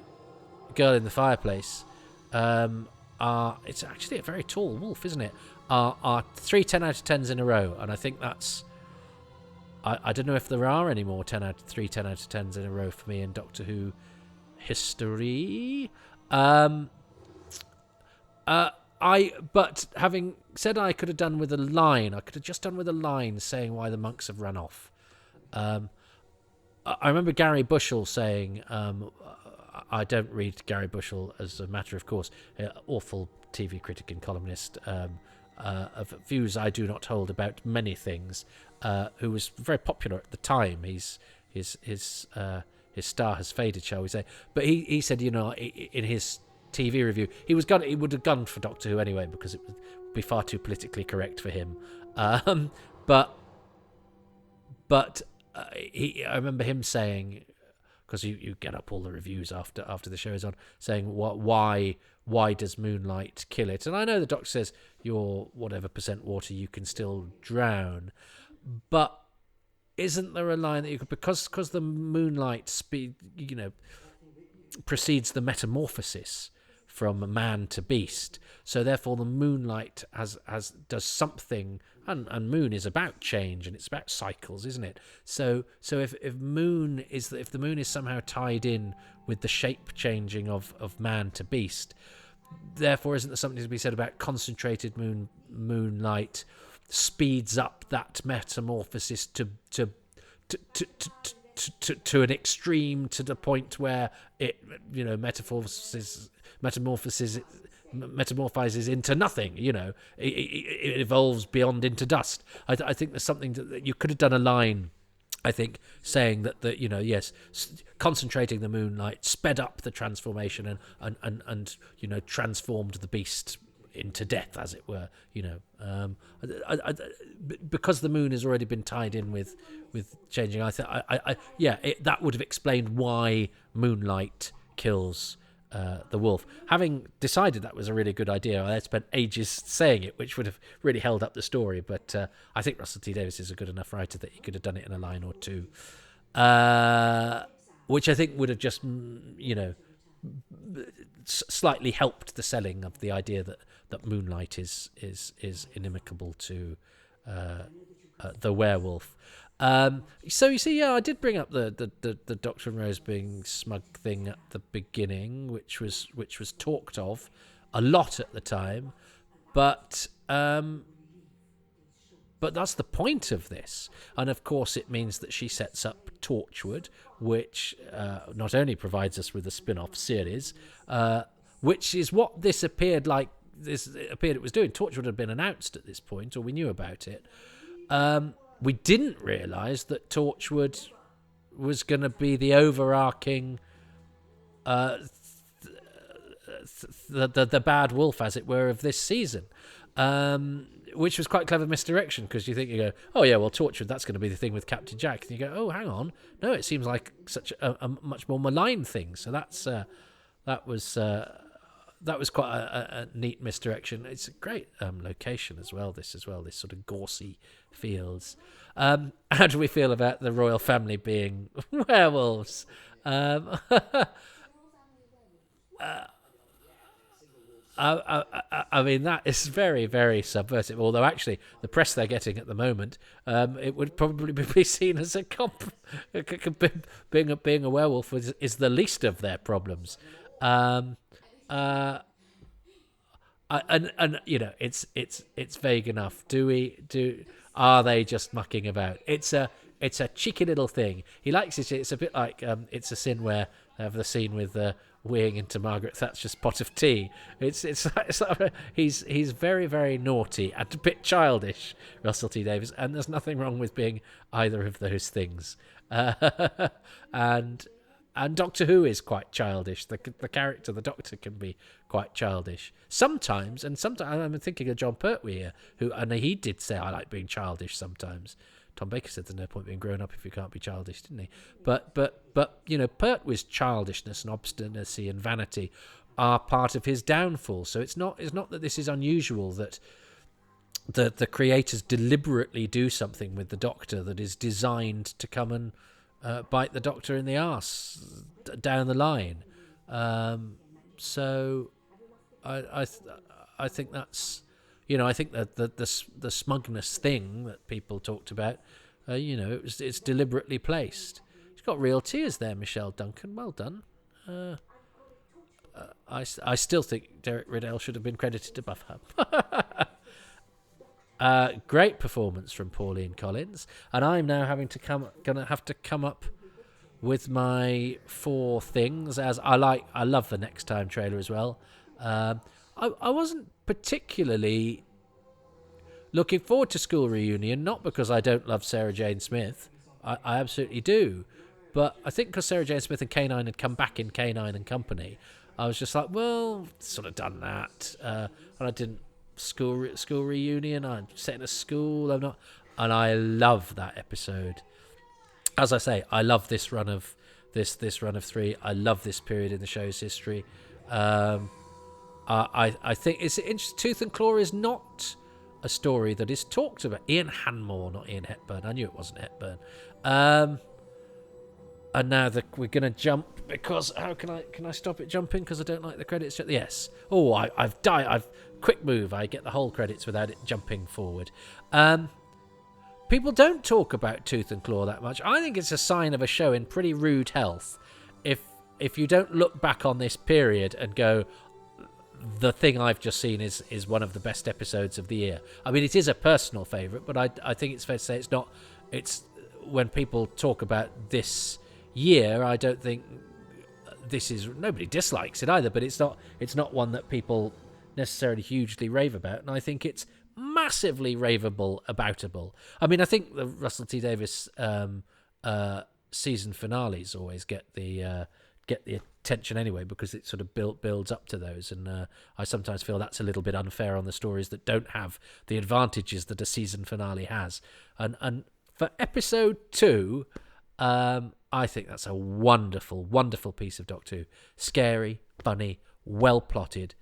Speaker 1: in the Fireplace it's actually a very tall wolf, isn't it? Are 3 10 out of 10s in a row, and I think that's I don't know if there are any more 10 out of 10s in a row for me in Doctor Who history. But having said I could have done with a line, I could have just done with a line saying why the monks have run off. I remember Gary Bushell saying, I don't read Gary Bushell as a matter of course, awful TV critic and columnist of views I do not hold about many things, who was very popular at the time. His star has faded, shall we say. But he said, in his TV review, he would have gone for Doctor Who anyway because it would be far too politically correct for him. But I remember him saying, because you get up all the reviews after the show is on, saying why does moonlight kill it? And I know the doctor says you're whatever percent water, you can still drown, but isn't there a line that you could, because the moonlight precedes the metamorphosis from man to beast, so therefore the moonlight does something, and moon is about change and it's about cycles, isn't it? So if the moon is somehow tied in with the shape changing of man to beast, therefore isn't there something to be said about concentrated moonlight speeds up that metamorphosis to an extreme, to the point where it metamorphizes into nothing. It evolves beyond into dust. I think there's something that you could have done a line, I think, saying that yes, concentrating the moonlight sped up the transformation and transformed the beast into death, as it were. Because the moon has already been tied in with changing. That would have explained why moonlight kills the wolf. Having decided that was a really good idea, I spent ages saying it, which would have really held up the story. But I think Russell T Davies is a good enough writer that he could have done it in a line or two, which I think would have just slightly helped the selling of the idea that moonlight is inimical to the werewolf. So you see, I did bring up the Doctor and Rose being smug thing at the beginning, which was talked of a lot at the time, but that's the point of this. And of course it means that she sets up Torchwood, which not only provides us with a spin-off series, which is what this appeared it was doing. Torchwood had been announced at this point, or we knew about it. We didn't realise that Torchwood was going to be the overarching the bad wolf, as it were, of this season, which was quite clever misdirection, because you go, oh yeah, well, Torchwood, that's going to be the thing with Captain Jack, and you go, oh, hang on, no, it seems like such a much more malign thing. So that was quite a neat misdirection. It's a great location as well. This sort of gorsey fields. How do we feel about the royal family being werewolves? I mean, that is very, very subversive. Although, actually, the press they're getting at the moment, it would probably be seen as being a werewolf is the least of their problems. It's vague enough. Are they just mucking about? It's a cheeky little thing. He likes it. It's a bit like It's a Sin, where they have the scene with weeing into Margaret Thatcher's pot of tea. It's like he's very, very naughty and a bit childish, Russell T Davies, and there's nothing wrong with being either of those things. And Doctor Who is quite childish. The character, the Doctor, can be quite childish sometimes. And sometimes I'm thinking of John Pertwee here, and he did say, I like being childish sometimes. Tom Baker said there's no point being grown up if you can't be childish, didn't he? But Pertwee's childishness and obstinacy and vanity are part of his downfall. So it's not that this is unusual, that the creators deliberately do something with the Doctor that is designed to come and bite the Doctor in the arse down the line. So I think that's, I think that the smugness thing that people talked about, it's deliberately placed. She's got real tears there, Michelle Duncan. Well done. I still think Derek Riddell should have been credited above her. Great performance from Pauline Collins, and I'm now gonna have to come up with my 4 things. As I love the Next Time trailer as well. I wasn't particularly looking forward to School Reunion, not because I don't love Sarah Jane Smith. I absolutely do, but I think because Sarah Jane Smith and K9 had come back in K9 and Company, I was just like, well, sort of done that, and I didn't. School Reunion, I'm set in a school, I'm not, and I love that episode. As I say, I love this run of this run of 3. I love this period in the show's history. I think it's interesting. Tooth and Claw is not a story that is talked about. Ian Hanmore, not Ian Hepburn. I knew it wasn't Hepburn. And now we're going to jump, because how can I stop it jumping? Because I don't like the credits. Yes. Oh, I've died. Quick move. I get the whole credits without it jumping forward. People don't talk about Tooth and Claw that much. I think it's a sign of a show in pretty rude health if you don't look back on this period and go, the thing I've just seen is one of the best episodes of the year. I mean, it is a personal favourite, but I think it's fair to say it's not. It's when people talk about this year, I don't think this is. Nobody dislikes it either, but it's not one that people necessarily hugely rave about, and I think it's massively raveable, aboutable. I mean, I think the Russell T Davies season finales always get the attention anyway, because it sort of builds up to those, and I sometimes feel that's a little bit unfair on the stories that don't have the advantages that a season finale has. And for episode 2, I think that's a wonderful, wonderful piece of Doctor Who. Scary, funny, well plotted,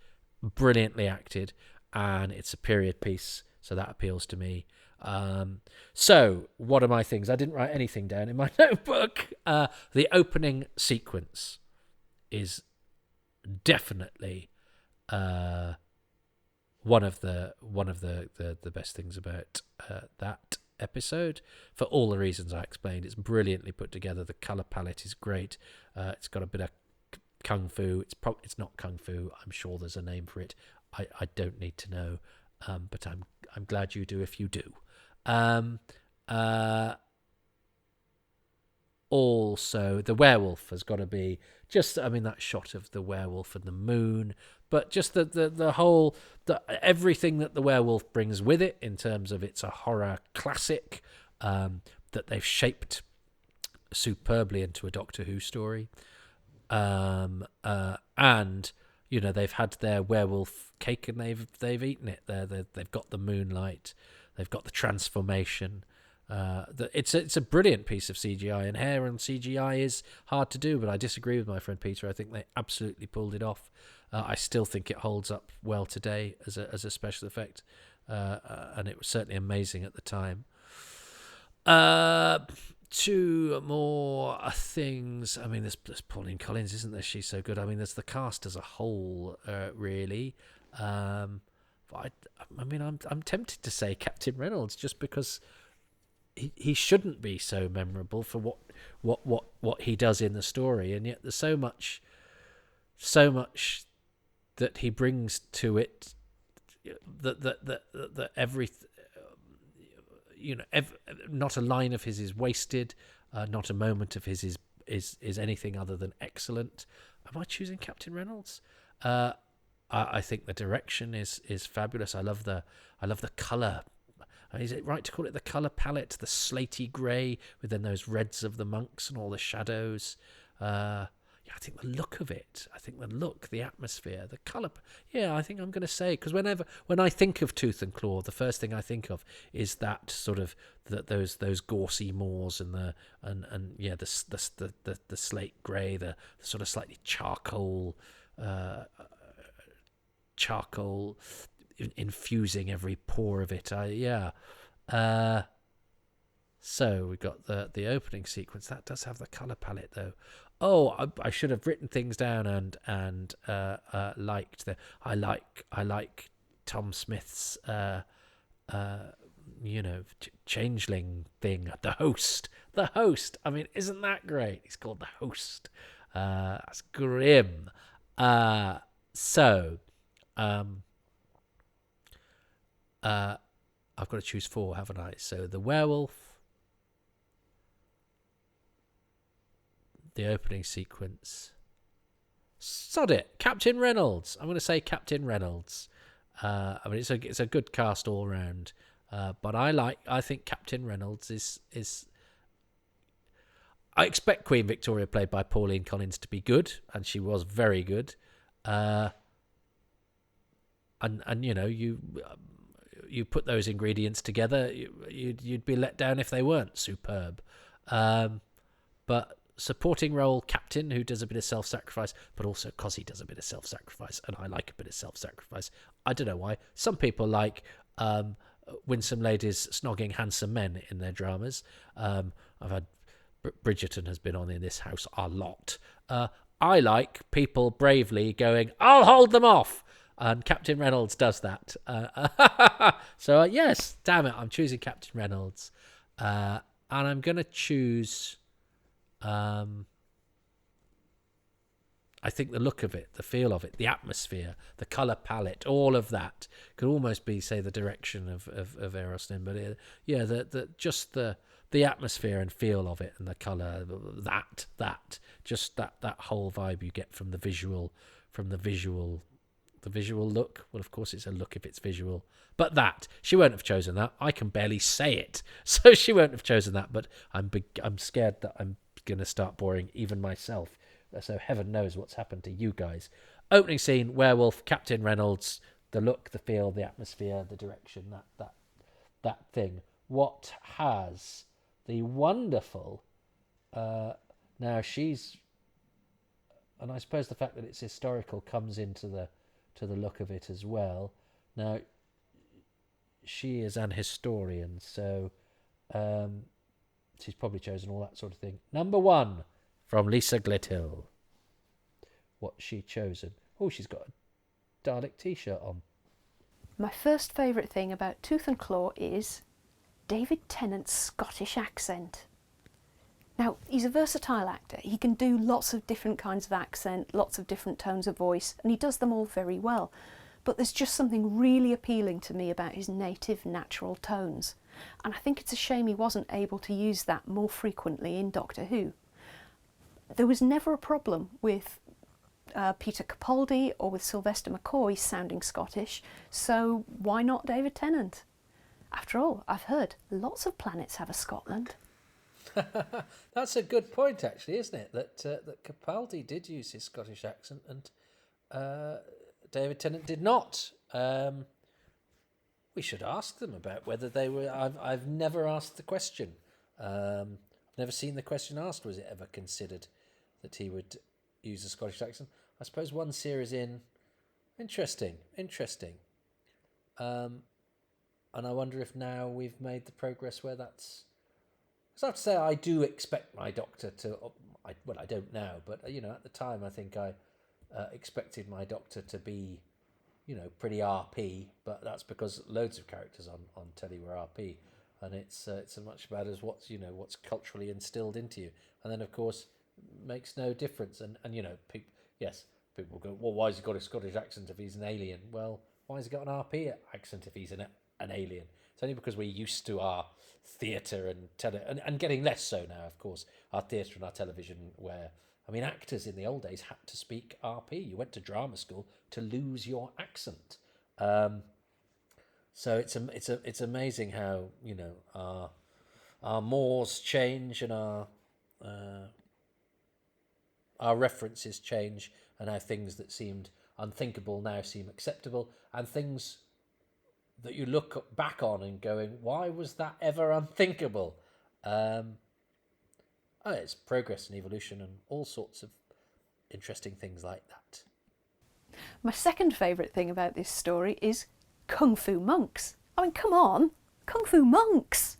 Speaker 1: brilliantly acted, and it's a period piece, so that appeals to me. So what are my things? I didn't write anything down in my notebook. The opening sequence is definitely one of the best things about that episode, for all the reasons I explained. It's brilliantly put together. The color palette is great. It's got a bit of kung fu. It's not kung fu. I'm sure there's a name for it. I don't need to know, but I'm glad you do if you do. Also, the werewolf has got to be just, I mean, that shot of the werewolf and the moon, but just the whole, everything that the werewolf brings with it in terms of it's a horror classic that they've shaped superbly into a Doctor Who story. And you know, they've had their werewolf cake and they've eaten it. They've got the moonlight, they've got the transformation. It's a brilliant piece of CGI, and hair and CGI is hard to do, but I disagree with my friend Peter. I think they absolutely pulled it off. I still think it holds up well today as a special effect, and it was certainly amazing at the time. 2 more things. I mean, there's Pauline Collins, isn't there? She's so good. I mean, there's the cast as a whole, really. But I mean, I'm tempted to say Captain Reynolds, just because he shouldn't be so memorable for what he does in the story, and yet there's so much that he brings to it, that every, you know, not a line of his is wasted, not a moment of his is anything other than excellent. Am I choosing Captain Reynolds? I think the direction is fabulous. I love the colour. Is it right to call it the colour palette? The slaty grey with then those reds of the monks and all the shadows. I think the look of it. I think the atmosphere, the colour. Yeah, I think I'm going to say, because when I think of Tooth and Claw, the first thing I think of is that sort of those gorsy moors and the slate grey, the sort of slightly charcoal infusing every pore of it. So we got the opening sequence that does have the color palette though. Oh, I should have written things down and liked the. I like Tom Smith's changeling thing. The host. I mean, isn't that great? He's called the host. That's grim. So. I've got to choose 4, haven't I? So the werewolf, the opening sequence. Sod it, Captain Reynolds. I'm going to say Captain Reynolds. I mean, it's a good cast all round. But I think Captain Reynolds is. I expect Queen Victoria, played by Pauline Collins, to be good, and she was very good. And you know, you put those ingredients together, you'd be let down if they weren't superb. But supporting role captain who does a bit of self-sacrifice, but also because he does a bit of self-sacrifice, and I like a bit of self-sacrifice. I don't know why. Some people like winsome ladies snogging handsome men in their dramas. I've had Bridgerton has been on in this house a lot. I like people bravely going, I'll hold them off. And Captain Reynolds does that. So, yes, damn it, I'm choosing Captain Reynolds. And I'm going to choose... I think the look of it, the feel of it, the atmosphere, the colour palette, all of that could almost be, say, the direction of Aerosmith. But just the atmosphere and feel of it and the colour, that whole vibe you get from the visual look. Well, of course, it's a look if it's visual. But she won't have chosen that. I can barely say it, so she won't have chosen that. But I'm scared that I'm going to start boring even myself. So heaven knows what's happened to you guys. Opening scene, werewolf, Captain Reynolds, the look, the feel, the atmosphere, the direction, that thing. What has the wonderful... now she's... And I suppose the fact that it's historical comes into the look of it as well. Now, she is an historian, so she's probably chosen all that sort of thing. Number 1 from Lisa Gledhill. What's she chosen? Oh, she's got a Dalek t-shirt on.
Speaker 2: My first favourite thing about Tooth and Claw is David Tennant's Scottish accent. Now, he's a versatile actor. He can do lots of different kinds of accent, lots of different tones of voice, and he does them all very well. But there's just something really appealing to me about his native, natural tones. And I think it's a shame he wasn't able to use that more frequently in Doctor Who. There was never a problem with Peter Capaldi or with Sylvester McCoy sounding Scottish, so why not David Tennant? After all, I've heard lots of planets have a Scotland.
Speaker 1: That's a good point, actually, isn't it? That Capaldi did use his Scottish accent and David Tennant did not. We should ask them about whether they were... I've never asked the question. I've never seen the question asked. Was it ever considered that he would use a Scottish accent? I suppose one series in... Interesting. And I wonder if now we've made the progress where that's... So I have to say, I do expect my doctor to... I don't now, but, at the time, I think I expected my doctor to be, pretty RP, but that's because loads of characters on telly were RP, and it's as much about as what's culturally instilled into you. And then, of course, makes no difference. And people go, well, why has he got a Scottish accent if he's an alien? Well, why has he got an RP accent if he's an alien? It's only because we're used to our theatre and getting less so now, of course, our theatre and our television, where, actors in the old days had to speak RP. You went to drama school to lose your accent. So it's amazing how, our mores change and our references change, and how things that seemed unthinkable now seem acceptable, and things that you look back on and going, why was that ever unthinkable? It's progress and evolution and all sorts of interesting things like that.
Speaker 2: My second favourite thing about this story is Kung Fu monks. Come on, Kung Fu monks!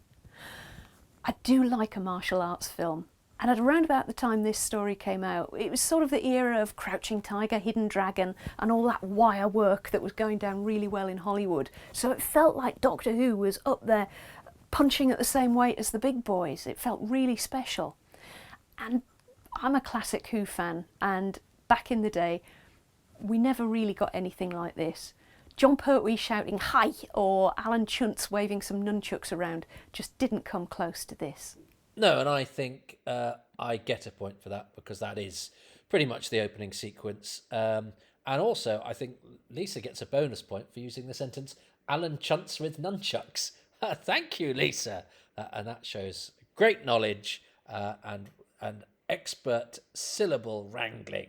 Speaker 2: I do like a martial arts film. And at around about the time this story came out, it was sort of the era of Crouching Tiger, Hidden Dragon, and all that wire work that was going down really well in Hollywood. So it felt like Doctor Who was up there punching at the same weight as the big boys. It felt really special. And I'm a classic Who fan, and back in the day, we never really got anything like this. John Pertwee shouting "Hi!" or Alan Chuntz waving some nunchucks around just didn't come close to this.
Speaker 1: No, and I think I get a point for that, because that is pretty much the opening sequence. And also, I think Lisa gets a bonus point for using the sentence, Alan Chuntz with nunchucks. Thank you, Lisa. And that shows great knowledge and expert syllable wrangling.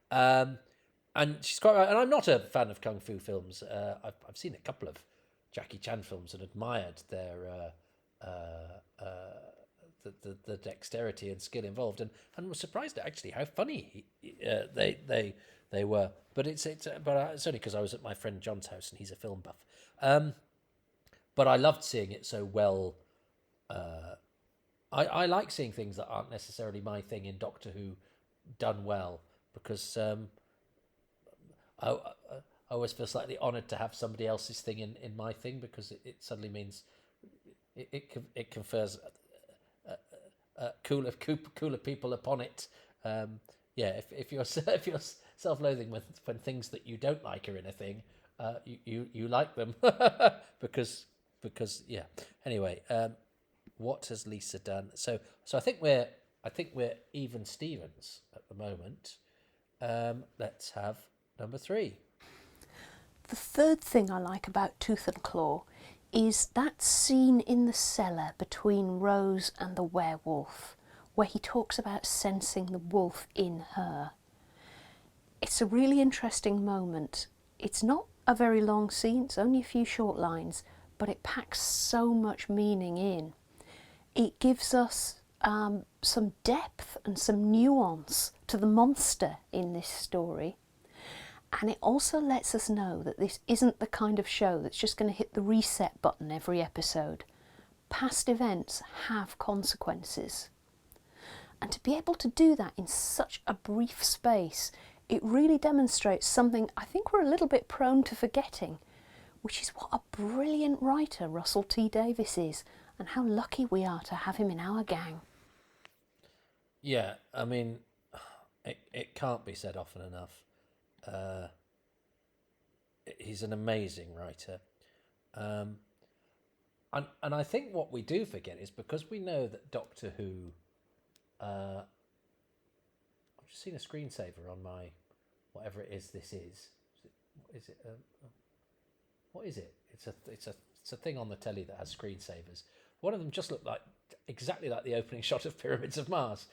Speaker 1: And she's quite right. And I'm not a fan of Kung Fu films. I've seen a couple of Jackie Chan films and admired their the dexterity and skill involved, and was surprised at actually how funny they were. But it's only because I was at my friend John's house and he's a film buff. But I loved seeing it so well. I like seeing things that aren't necessarily my thing in Doctor Who done well, because I always feel slightly honoured to have somebody else's thing in my thing, because it suddenly means it confers cooler people upon it. If you're self-loathing when things that you don't like are in a thing, you like them because yeah. Anyway, what has Lisa done? So I think we're even Stevens at the moment. Let's have number 3.
Speaker 2: The third thing I like about Tooth and Claw is that scene in the cellar between Rose and the werewolf, where he talks about sensing the wolf in her. It's a really interesting moment. It's not a very long scene, it's only a few short lines, but it packs so much meaning in. It gives us some depth and some nuance to the monster in this story. And it also lets us know that this isn't the kind of show that's just going to hit the reset button every episode. Past events have consequences. And to be able to do that in such a brief space, it really demonstrates something I think we're a little bit prone to forgetting, which is what a brilliant writer Russell T Davies is, and how lucky we are to have him in our gang.
Speaker 1: Yeah, I mean, it can't be said often enough. He's an amazing writer. And I think what we do forget is, because we know that Doctor Who... I've just seen a screensaver on my... whatever it is this is. Is it what is it? It's a thing on the telly that has screensavers. One of them just looked exactly like the opening shot of Pyramids of Mars.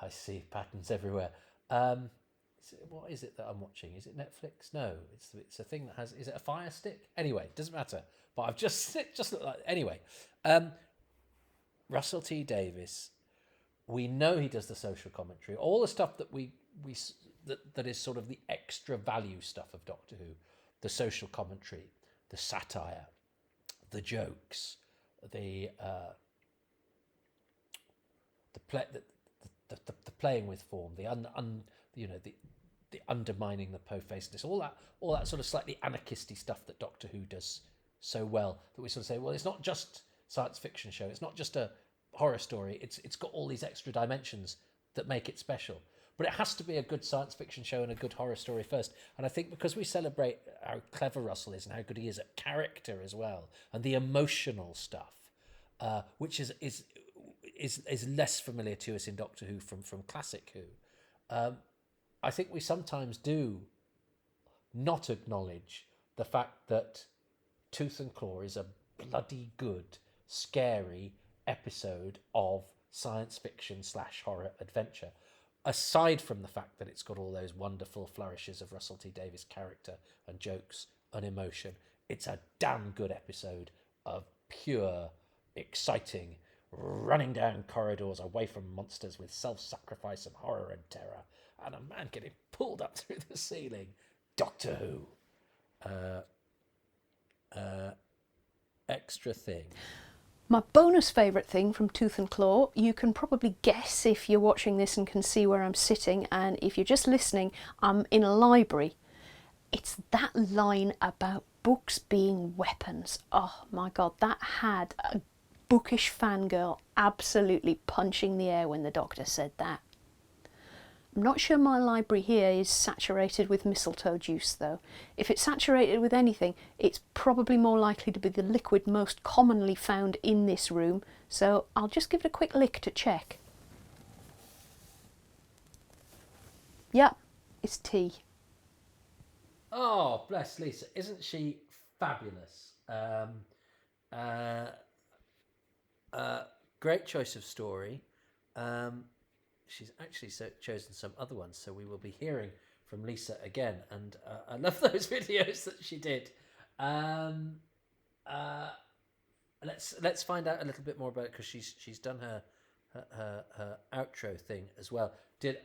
Speaker 1: I see patterns everywhere. What is it that I'm watching? Is it Netflix? No, it's a thing that has... Is it a Fire Stick? Anyway, doesn't matter. But it just looked like... Anyway, Russell T Davies, we know he does the social commentary, all the stuff that that is sort of the extra value stuff of Doctor Who, the social commentary, the satire, the jokes, the playing with form, the undermining the po-facedness, all that sort of slightly anarchisty stuff that Doctor Who does so well, that we sort of say, well, it's not just science fiction show, it's not just a horror story, it's got all these extra dimensions that make it special. But it has to be a good science fiction show and a good horror story first. And I think because we celebrate how clever Russell is and how good he is at character as well, and the emotional stuff, which is less familiar to us in Doctor Who from classic Who, I think we sometimes do not acknowledge the fact that Tooth and Claw is a bloody good, scary episode of science fiction / horror adventure. Aside from the fact that it's got all those wonderful flourishes of Russell T Davies' character and jokes and emotion, it's a damn good episode of pure, exciting, running down corridors away from monsters with self-sacrifice and horror and terror, and a man getting pulled up through the ceiling. Doctor Who. Extra thing.
Speaker 2: My bonus favourite thing from Tooth and Claw, you can probably guess if you're watching this and can see where I'm sitting, and if you're just listening, I'm in a library. It's that line about books being weapons. Oh my God, that had a bookish fangirl absolutely punching the air when the Doctor said that. I'm not sure my library here is saturated with mistletoe juice though. If it's saturated with anything, it's probably more likely to be the liquid most commonly found in this room, so I'll just give it a quick lick to check. Yep, it's tea.
Speaker 1: Oh, bless Lisa. Isn't she fabulous? Great choice of story. She's actually chosen some other ones, so we will be hearing from Lisa again. And I love those videos that she did. Let's find out a little bit more about it, because she's done her her outro thing as well. Did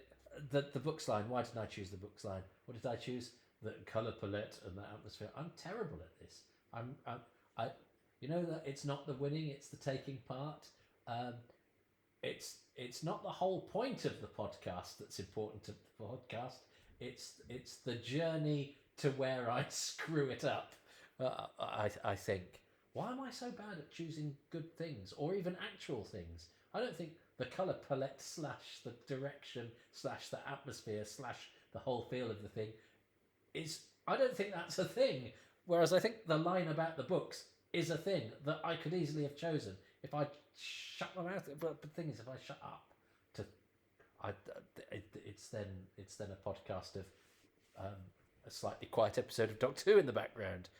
Speaker 1: the books line? Why didn't I choose the books line? What did I choose? The color palette and the atmosphere. I'm terrible at this. I you know that it's not the winning, it's the taking part. It's not the whole point of the podcast that's important to the podcast. It's the journey to where I screw it up. I think. Why am I so bad at choosing good things or even actual things? I don't think the colour palette / the direction / the atmosphere / the whole feel of the thing is... I don't think that's a thing. Whereas I think the line about the books is a thing that I could easily have chosen if I shut my mouth. But the thing is, if I shut up, it's then a podcast of a slightly quiet episode of Doctor Who in the background.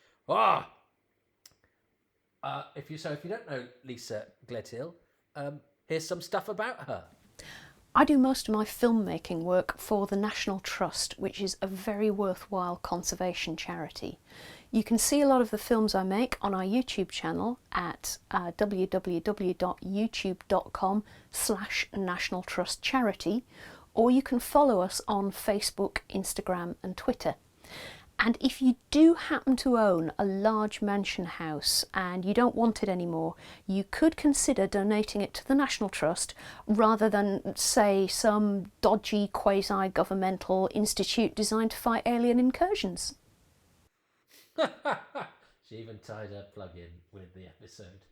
Speaker 1: If you don't know Lisa Gledhill, here's some stuff about her.
Speaker 2: I do most of my filmmaking work for the National Trust, which is a very worthwhile conservation charity. You can see a lot of the films I make on our YouTube channel at www.youtube.com/National Trust Charity, or you can follow us on Facebook, Instagram and Twitter. And if you do happen to own a large mansion house and you don't want it anymore, you could consider donating it to the National Trust rather than, say, some dodgy quasi-governmental institute designed to fight alien incursions.
Speaker 1: She even tied her plug in with the episode.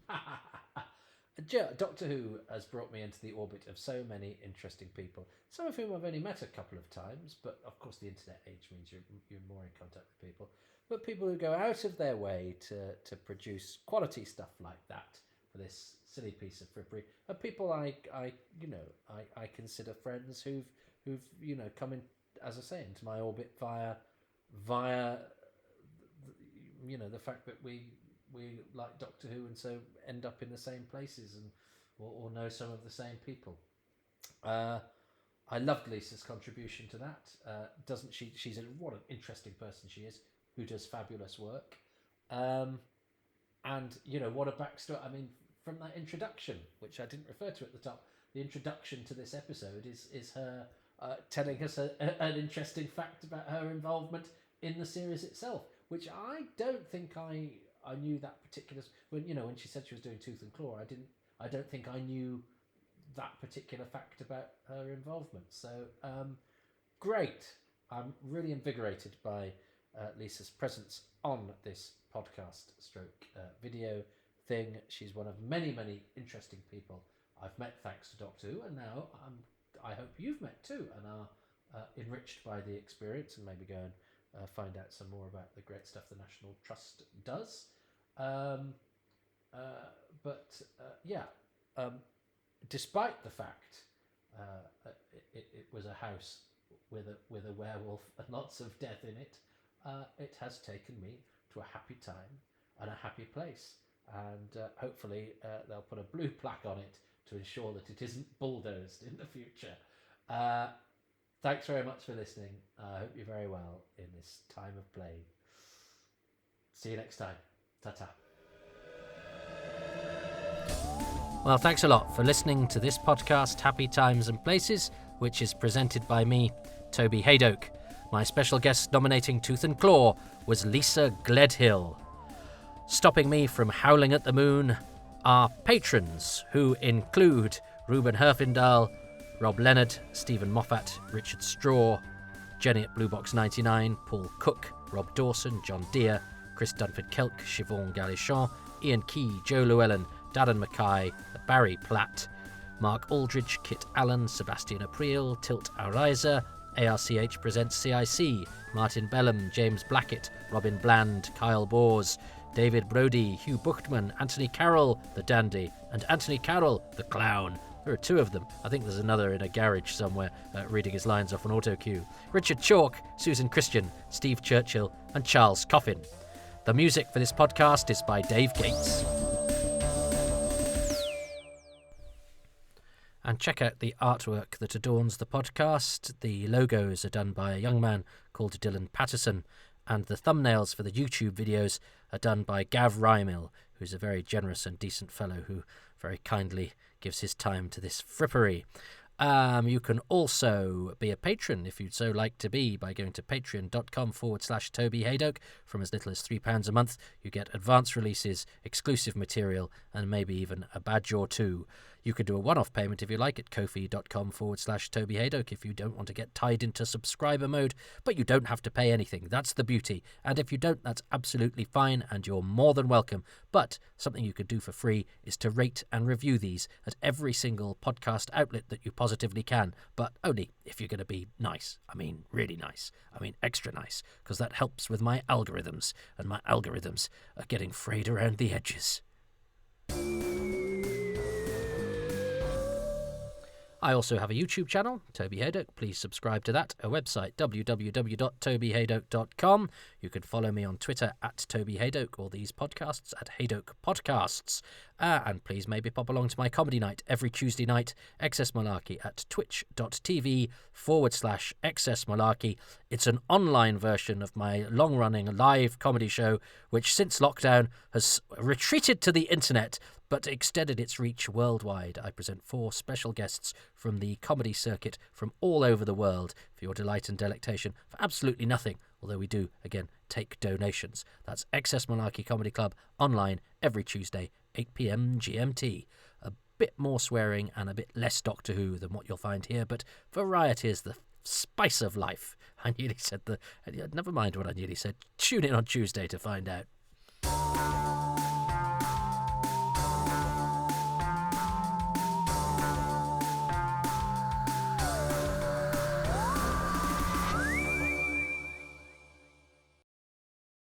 Speaker 1: Doctor Who has brought me into the orbit of so many interesting people, some of whom I've only met a couple of times, but of course the internet age means you're more in contact with people. But people who go out of their way to produce quality stuff like that for this silly piece of frippery are people I consider friends who've come in, as I say, into my orbit via the fact that we like Doctor Who and so end up in the same places and or know some of the same people. I loved Lisa's contribution to that. Doesn't she? What an interesting person she is, who does fabulous work. And what a backstory. I mean, from that introduction, which I didn't refer to at the top, the introduction to this episode is her telling us an interesting fact about her involvement in the series itself, which I don't think I knew that particular... when she said she was doing Tooth and Claw, I don't think I knew that particular fact about her involvement. So great. I'm really invigorated by Lisa's presence on this podcast / video thing. She's one of many, many interesting people I've met thanks to Doctor Who, and now I hope you've met too and are enriched by the experience and maybe go and find out some more about the great stuff the National Trust does. Despite the fact it was a house with a werewolf and lots of death in it, it has taken me to a happy time and a happy place. And hopefully they'll put a blue plaque on it to ensure that it isn't bulldozed in the future. Thanks very much for listening. I hope you're very well in this time of plague. See you next time. Ta-ta. Well, thanks a lot for listening to this podcast, Happy Times and Places, which is presented by me, Toby Hadoke. My special guest nominating Tooth and Claw was Lisa Gledhill. Stopping me from howling at the moon are patrons, who include Ruben Herfindahl, Rob Leonard, Stephen Moffat, Richard Straw, Jenny at Blue Box 99, Paul Cook, Rob Dawson, John Deere, Chris Dunford-Kelk, Siobhan Galichon, Ian Key, Joe Llewellyn, Darren Mackay, Barry Platt, Mark Aldridge, Kit Allen, Sebastian April, Tilt Ariza, ARCH Presents CIC, Martin Bellham, James Blackett, Robin Bland, Kyle Bors, David Brody, Hugh Buchtman, Anthony Carroll, the Dandy, and Anthony Carroll, the Clown. There are two of them. I think there's another in a garage somewhere reading his lines off an auto cue. Richard Chalk, Susan Christian, Steve Churchill, and Charles Coffin. The music for this podcast is by Dave Gates. And check out the artwork that adorns the podcast. The logos are done by a young man called Dylan Patterson, and the thumbnails for the YouTube videos are done by Gav Rymil, who's a very generous and decent fellow who very kindly gives gives his time to this frippery. You can also be a patron if you'd so like to be by going to patreon.com/Toby Hadoke. From as little as £3 a month, you get advance releases, exclusive material, and maybe even a badge or two. You could do a one-off payment if you like at ko-fi.com/Toby Hadoke if you don't want to get tied into subscriber mode, but you don't have to pay anything. That's the beauty. And if you don't, that's absolutely fine, and you're more than welcome. But something you could do for free is to rate and review these at every single podcast outlet that you positively can, but only if you're going to be nice. I mean, really nice. I mean, extra nice, because that helps with my algorithms, and my algorithms are getting frayed around the edges. I also have a YouTube channel, Toby Hadoke. Please subscribe to that. A website, www.tobyhadoke.com. You can follow me on Twitter at Toby Hadoke, or these podcasts at Hadoke Podcasts. And please maybe pop along to my comedy night every Tuesday night, Excess Malarkey, at twitch.tv/Excess Malarkey. It's an online version of my long-running live comedy show, which since lockdown has retreated to the internet, but extended its reach worldwide. I present 4 special guests from the comedy circuit from all over the world for your delight and delectation for absolutely nothing, although we do, again, take donations. That's Excess Malarkey Comedy Club, online every Tuesday, 8 p.m. GMT. A bit more swearing and a bit less Doctor Who than what you'll find here, but variety is the spice of life. I nearly said never mind what I nearly said. Tune in on Tuesday to find out.